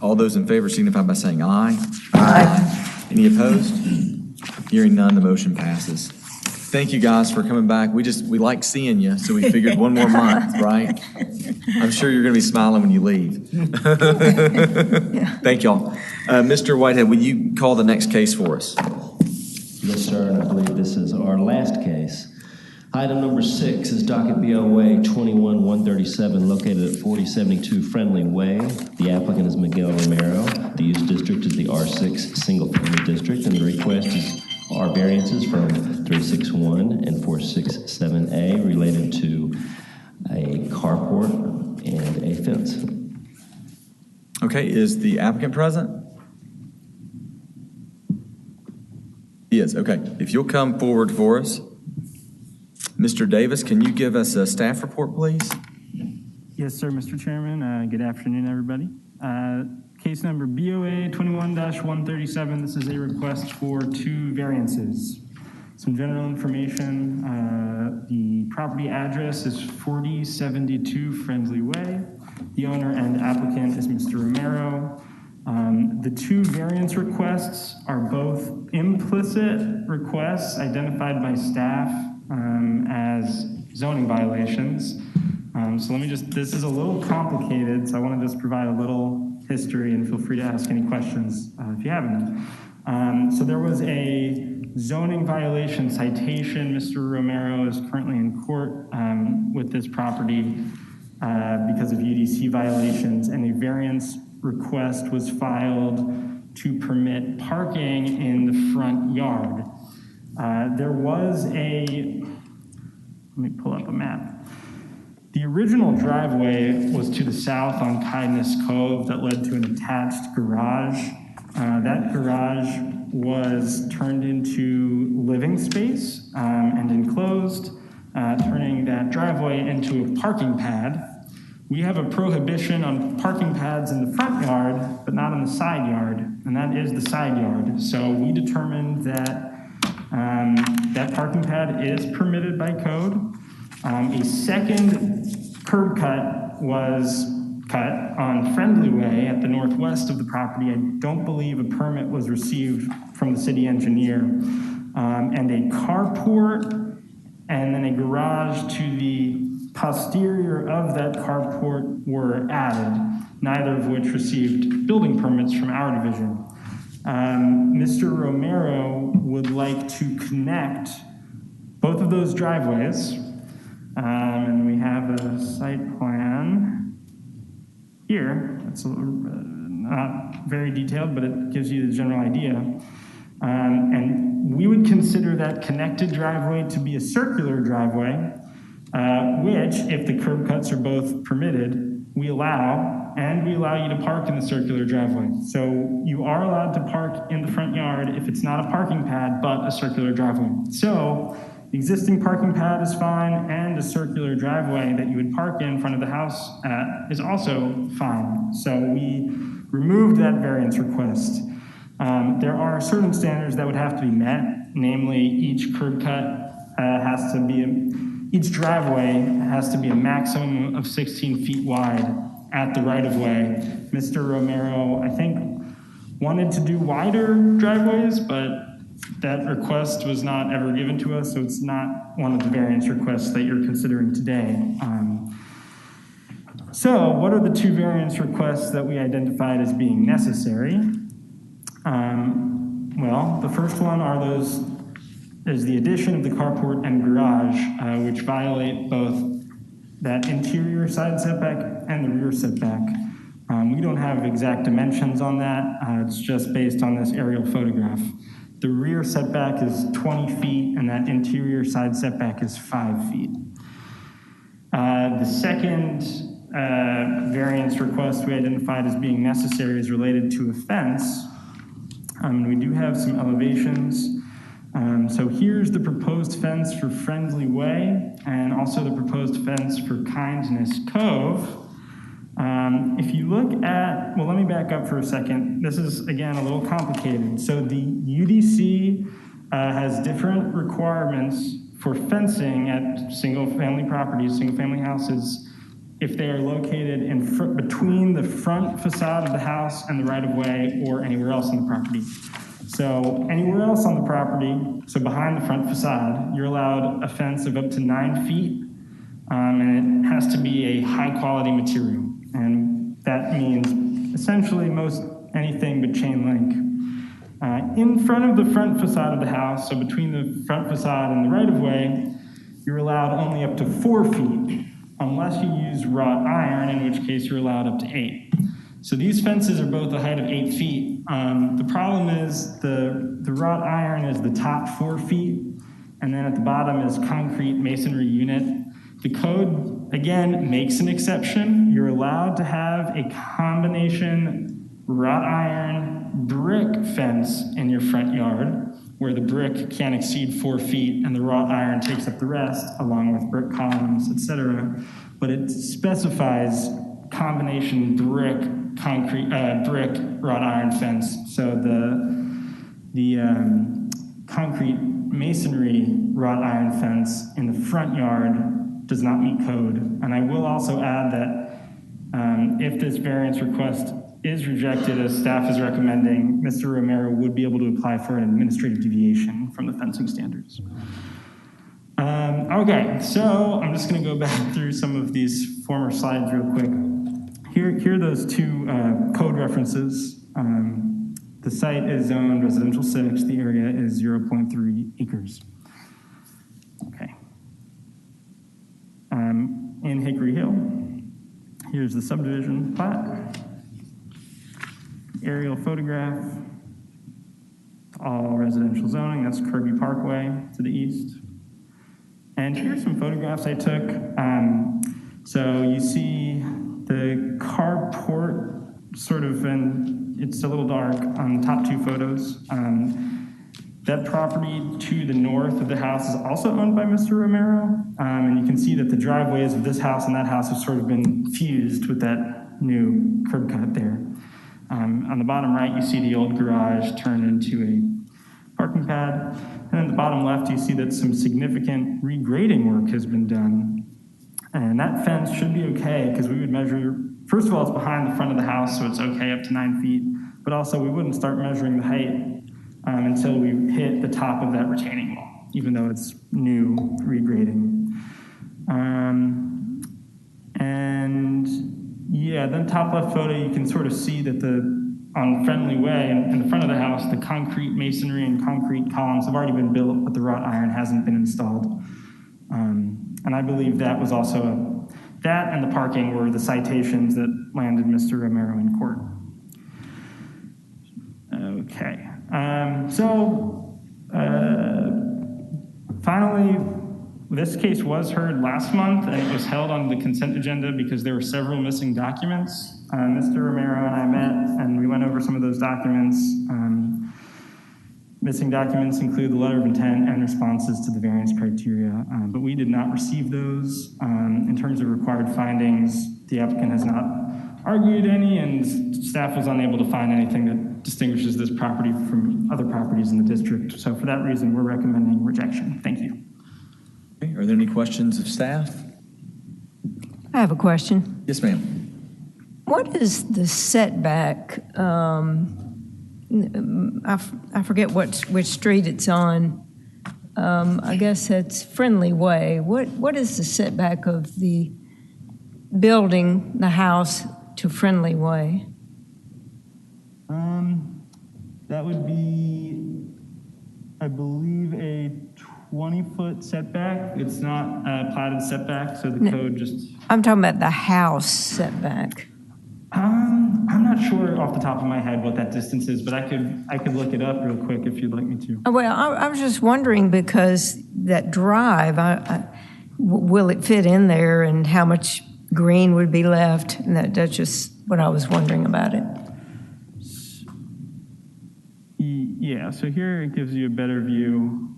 All those in favor signify by saying aye. Aye. Any opposed? Hearing none, the motion passes. Thank you guys for coming back. We like seeing you, so we figured one more month, right? I'm sure you're going to be smiling when you leave. Thank y'all. Mr. Whitehead, will you call the next case for us? Yes, sir, and I believe this is our last case. Item number 6 is docket BOA 21137, located at 4072 Friendly Way. The applicant is Miguel Romero. The use district is the R6 Single Family District, and the request are variances from 361 and 467A related to a carport and a fence. Okay, is the applicant present? He is, okay. If you'll come forward for us. Mr. Davis, can you give us a staff report, please? Yes, sir, Mr. Chairman. Good afternoon, everybody. Case number BOA 21-137. This is a request for 2 variances. Some general information. The property address is 4072 Friendly Way. The owner and applicant is Mr. Romero. The 2 variance requests are both implicit requests identified by staff as zoning violations. So this is a little complicated, so I want to just provide a little history, and feel free to ask any questions if you have any. So there was a zoning violation citation. Mr. Romero is currently in court with this property because of UDC violations, and a variance request was filed to permit parking in the front yard. There was let me pull up a map. The original driveway was to the south on Kindness Cove that led to an attached garage. That garage was turned into living space and enclosed, turning that driveway into a parking pad. We have a prohibition on parking pads in the front yard, but not on the side yard, and that is the side yard. So we determined that that parking pad is permitted by code. A second curb cut was cut on Friendly Way at the northwest of the property. I don't believe a permit was received from the city engineer. And a carport and then a garage to the posterior of that carport were added, neither of which received building permits from our division. Mr. Romero would like to connect both of those driveways, and we have a site plan here. It's not very detailed, but it gives you the general idea. And we would consider that connected driveway to be a circular driveway, which, if the curb cuts are both permitted, we allow you to park in the circular driveway. So you are allowed to park in the front yard if it's not a parking pad, but a circular driveway. So the existing parking pad is fine, and the circular driveway that you would park in front of the house is also fine. So we removed that variance request. There are certain standards that would have to be met, namely each curb cut each driveway has to be a maximum of 16 feet wide at the right-of-way. Mr. Romero, I think, wanted to do wider driveways, but that request was not ever given to us, so it's not one of the variance requests that you're considering today. So what are the 2 variance requests that we identified as being necessary? Well, the first one is the addition of the carport and garage, which violate both that interior side setback and the rear setback. We don't have exact dimensions on that. It's just based on this aerial photograph. The rear setback is 20 feet, and that interior side setback is 5 feet. The second variance request we identified as being necessary is related to a fence. We do have some elevations. So here's the proposed fence for Friendly Way, and also the proposed fence for Kindness Cove. If you look at, well, let me back up for a second. This is, again, a little complicated. So the UDC has different requirements for fencing at single-family properties, single-family houses, if they are located between the front facade of the house and the right-of-way or anywhere else on the property. So anywhere else on the property, so behind the front facade, you're allowed a fence of up to 9 feet, and it has to be a high-quality material. And that means essentially most anything but chain link. In front of the front facade of the house, so between the front facade and the right-of-way, you're allowed only up to 4 feet, unless you use wrought iron, in which case you're allowed up to 8. So these fences are both a height of 8 feet. The problem is the wrought iron is the top 4 feet, and then at the bottom is concrete masonry unit. The code, again, makes an exception. You're allowed to have a combination wrought iron brick fence in your front yard, where the brick can't exceed 4 feet and the wrought iron takes up the rest, along with brick columns, etc. But it specifies combination brick, concrete, brick wrought iron fence. So the concrete masonry wrought iron fence in the front yard does not meet code. And I will also add that if this variance request is rejected, as staff is recommending, Mr. Romero would be able to apply for an administrative deviation from the fencing standards. Okay, so I'm just going to go back through some of these former slides real quick. Here are those two code references. The site is zoned residential 6. The area is 0.3 acres. Okay. In Hickory Hill, here's the subdivision plat. Aerial photograph, all residential zoning. That's Kirby Parkway to the east. And here's some photographs I took. So you see the carport sort of, and it's a little dark on the top two photos. That property to the north of the house is also owned by Mr. Romero. And you can see that the driveways of this house and that house have sort of been fused with that new curb cut there. On the bottom right, you see the old garage turned into a parking pad. And then the bottom left, you see that some significant regrading work has been done. And that fence should be okay, because we would measure, first of all, it's behind the front of the house, so it's okay up to 9 feet. But also, we wouldn't start measuring the height until we hit the top of that retaining wall, even though it's new regrading. And yeah, then top left photo, you can sort of see that on Friendly Way, in the front of the house, the concrete masonry and concrete columns have already been built, but the wrought iron hasn't been installed. And I believe that was also, that and the parking were the citations that landed Mr. Romero in court. Okay. Finally, this case was heard last month, and it was held on the consent agenda because there were several missing documents. Mr. Romero and I met, and we went over some of those documents. Missing documents include the letter of intent and responses to the variance criteria, but we did not receive those. In terms of required findings, the applicant has not argued any, and staff was unable to find anything that distinguishes this property from other properties in the district. So for that reason, we're recommending rejection. Thank you. Okay, are there any questions of staff? I have a question. Yes, ma'am. What is the setback? I forget which street it's on. I guess it's Friendly Way. What is the setback of the building, the house, to Friendly Way? That would be, I believe, a 20-foot setback. It's not a platted setback, so the code just... I'm talking about the house setback. I'm not sure off the top of my head what that distance is, but I could look it up real quick if you'd like me to. Well, I was just wondering because that drive, will it fit in there, and how much green would be left? And that's just what I was wondering about it. Yeah, so here it gives you a better view.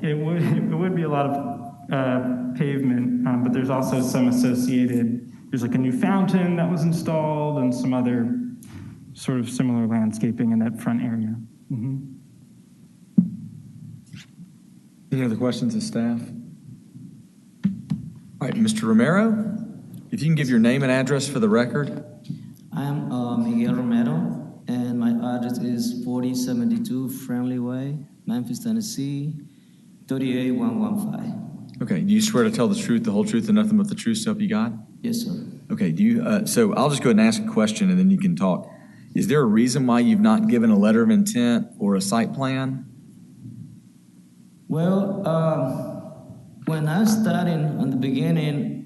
It would be a lot of pavement, but there's also some associated. There's like a new fountain that was installed and some other sort of similar landscaping in that front area. Mm-hmm. Any other questions of staff? All right, Mr. Romero, if you can give your name and address for the record. I am Miguel Romero, and my address is 4072 Friendly Way, Memphis, Tennessee, 38115. Okay, do you swear to tell the truth, the whole truth, and nothing but the truth, so help you God? Yes, sir. Okay, do you, so I'll just go ahead and ask a question and then you can talk. Is there a reason why you've not given a letter of intent or a site plan? Well, when I started in the beginning,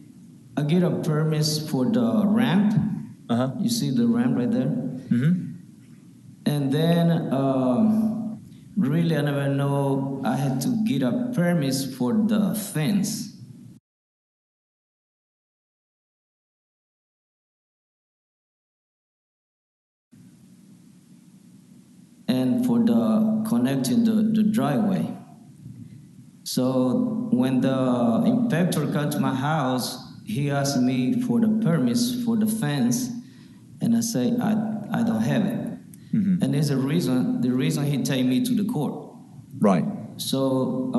I get a permit for the ramp. Uh-huh. You see the ramp right there? Mm-hmm. And then, really, I never know I had to get a permit for the fence. And for the connecting the driveway. So when the inspector got to my house, he asked me for the permits for the fence, and I say I don't have it. Mm-hmm. And there's a reason. The reason he take me to the court. Right. So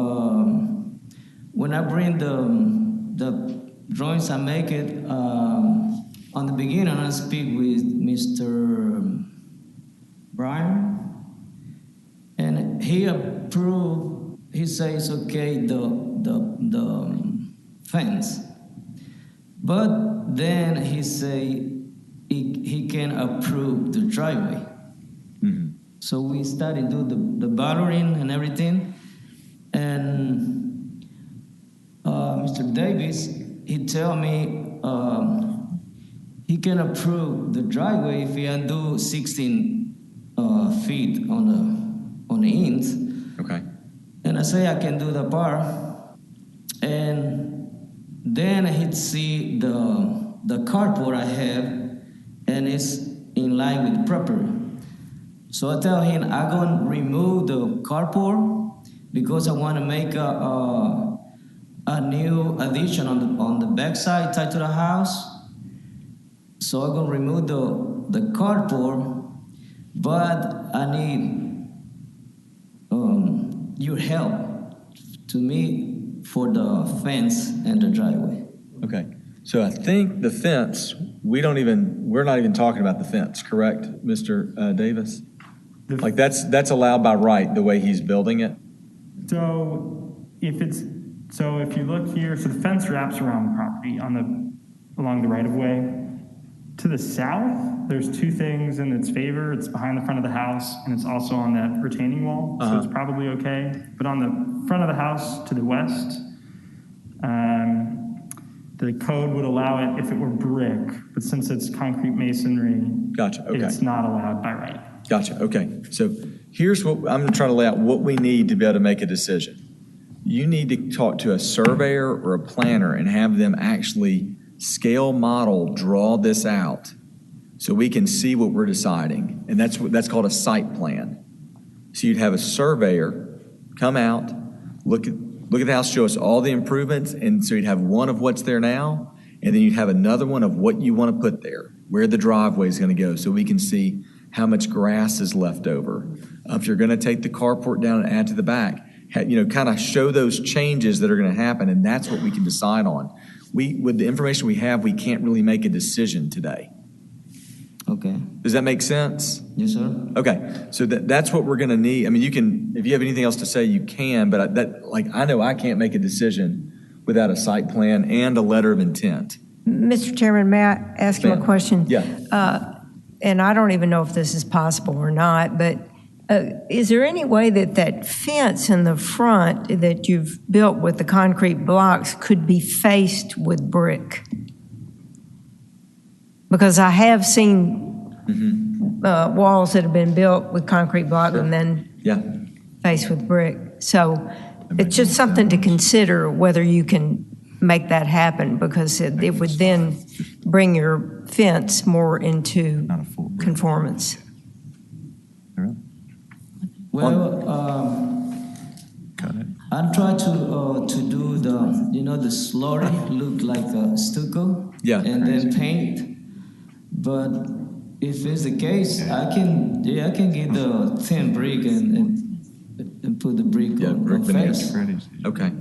when I bring the drawings, I make it on the beginning. I speak with Mr. Brian, and he approved. He says okay the fence, but then he say he can approve the driveway. Mm-hmm. So we started do the bothering and everything, and Mr. Davis, he tell me he can approve the driveway if he undo 16 feet on the ends. Okay. And I say I can do the part, and then he'd see the carport I have, and it's in line with property. So I tell him I'm gonna remove the carport because I want to make a new addition on the backside tied to the house. So I'm gonna remove the carport, but I need your help to me for the fence and the driveway. Okay. So I think the fence, we're not even talking about the fence, correct, Mr. Davis? Like that's allowed by right, the way he's building it? So if you look here, so the fence wraps around the property along the right of way. To the south, there's two things in its favor. It's behind the front of the house, and it's also on that retaining wall, so it's probably okay. But on the front of the house to the west, the code would allow it if it were brick, but since it's concrete masonry, Gotcha, okay. it's not allowed by right. Gotcha, okay. So here's what, I'm trying to lay out what we need to be able to make a decision. You need to talk to a surveyor or a planner and have them actually scale model, draw this out so we can see what we're deciding. And that's called a site plan. So you'd have a surveyor come out, look at the house, show us all the improvements, and so you'd have one of what's there now, and then you'd have another one of what you want to put there, where the driveway is going to go, so we can see how much grass is left over. If you're going to take the carport down and add to the back, kind of show those changes that are going to happen, and that's what we can decide on. With the information we have, we can't really make a decision today. Okay. Does that make sense? Yes, sir. Okay, so that's what we're going to need. I mean, you can, if you have anything else to say, you can, but I know I can't make a decision without a site plan and a letter of intent. Mr. Chairman, may I ask you a question? Yeah. And I don't even know if this is possible or not, but is there any way that fence in the front that you've built with the concrete blocks could be faced with brick? Because I have seen walls that have been built with concrete block and then faced with brick. So it's just something to consider whether you can make that happen, because it would then bring your fence more into conformance. Well, I try to do the slurry look like a stucco, and then paint. But if it's the case, I can get the thin brick and put the brick on face. Okay.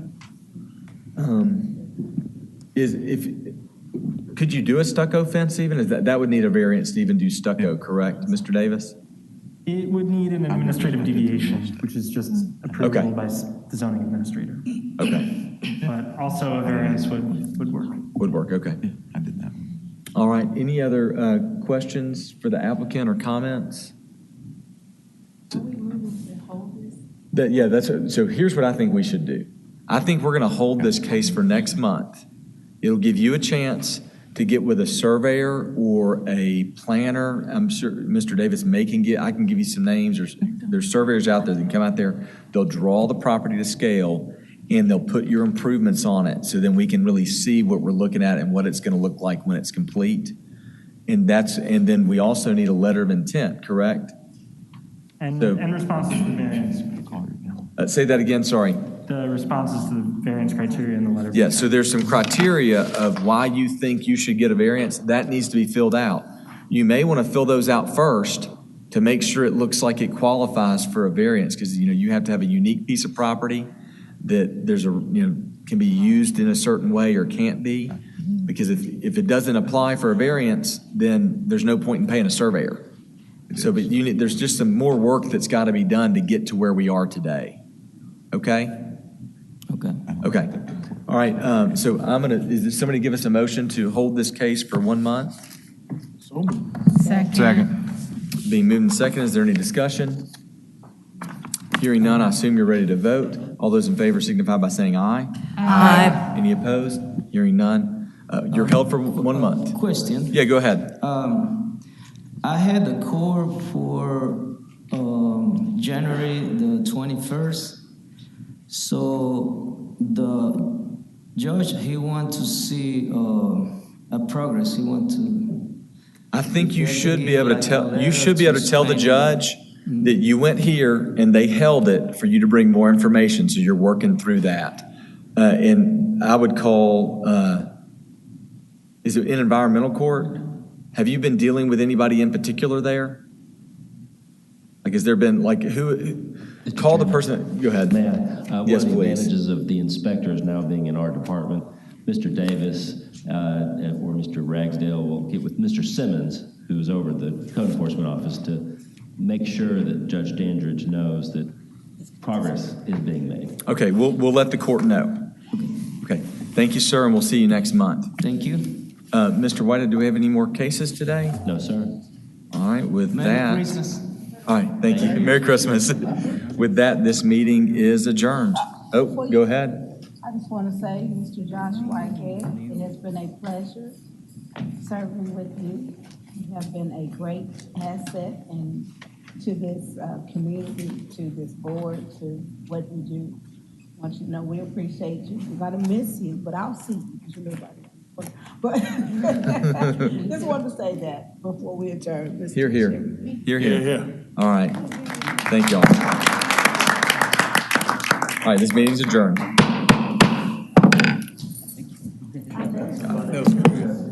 Could you do a stucco fence even? That would need a variance to even do stucco, correct, Mr. Davis? It would need an administrative deviation, which is just approval by the zoning administrator. Okay. But also a variance would work. Would work, okay. I did that. All right, any other questions for the applicant or comments? So here's what I think we should do. I think we're going to hold this case for next month. It'll give you a chance to get with a surveyor or a planner. I'm sure Mr. Davis I can give you some names. There's surveyors out there that can come out there. They'll draw the property to scale and they'll put your improvements on it. So then we can really see what we're looking at and what it's going to look like when it's complete. And then we also need a letter of intent, correct? And responses to the variance. Say that again, sorry. The responses to the variance criteria in the letter. Yeah, so there's some criteria of why you think you should get a variance. That needs to be filled out. You may want to fill those out first to make sure it looks like it qualifies for a variance, because you have to have a unique piece of property that can be used in a certain way or can't be. Because if it doesn't apply for a variance, then there's no point in paying a surveyor. So, but there's just some more work that's got to be done to get to where we are today. Okay? Okay. All right. So is somebody give us a motion to hold this case for 1 month? Second. Being moved and second, is there any discussion? Hearing none, I assume you're ready to vote. All those in favor signify by saying aye. Aye. Any opposed? Hearing none. You're held for 1 month. Question. Yeah, go ahead. I had the court for January the 21st. So the judge, he want to see a progress. He want to. I think you should be able to tell. You should be able to tell the judge that you went here and they held it for you to bring more information. So you're working through that. And I would call. Is it in environmental court? Have you been dealing with anybody in particular there? Like, has there been who? Call the person. Go ahead. May I? Yes, one of the please. advantages of the inspectors now being in our department, Mr. Davis or Mr. Ragsdale will get with Mr. Simmons, who's over the code enforcement office, to make sure that Judge Dandridge knows that progress is being made. Okay, we'll let the court know. Okay, thank you, sir, and we'll see you next month. Thank you. Mr. Whitehead, do we have any more cases today? No, sir. All right, with Merry that. Christmas. All right, thank you. Merry Christmas. With that, this meeting is adjourned. Oh, go ahead. I just want to say, Mr. Josh Whitehead, it has been a pleasure serving with you. You have been a great asset to this community, to this board, to what you do. I want you to know we appreciate you. We're going to miss you, but I'll see you because you live right here. But just wanted to say that before we adjourn. Mr. Here, here. Chairman. Here, here. All right. Thank y'all. All right, this meeting's adjourned.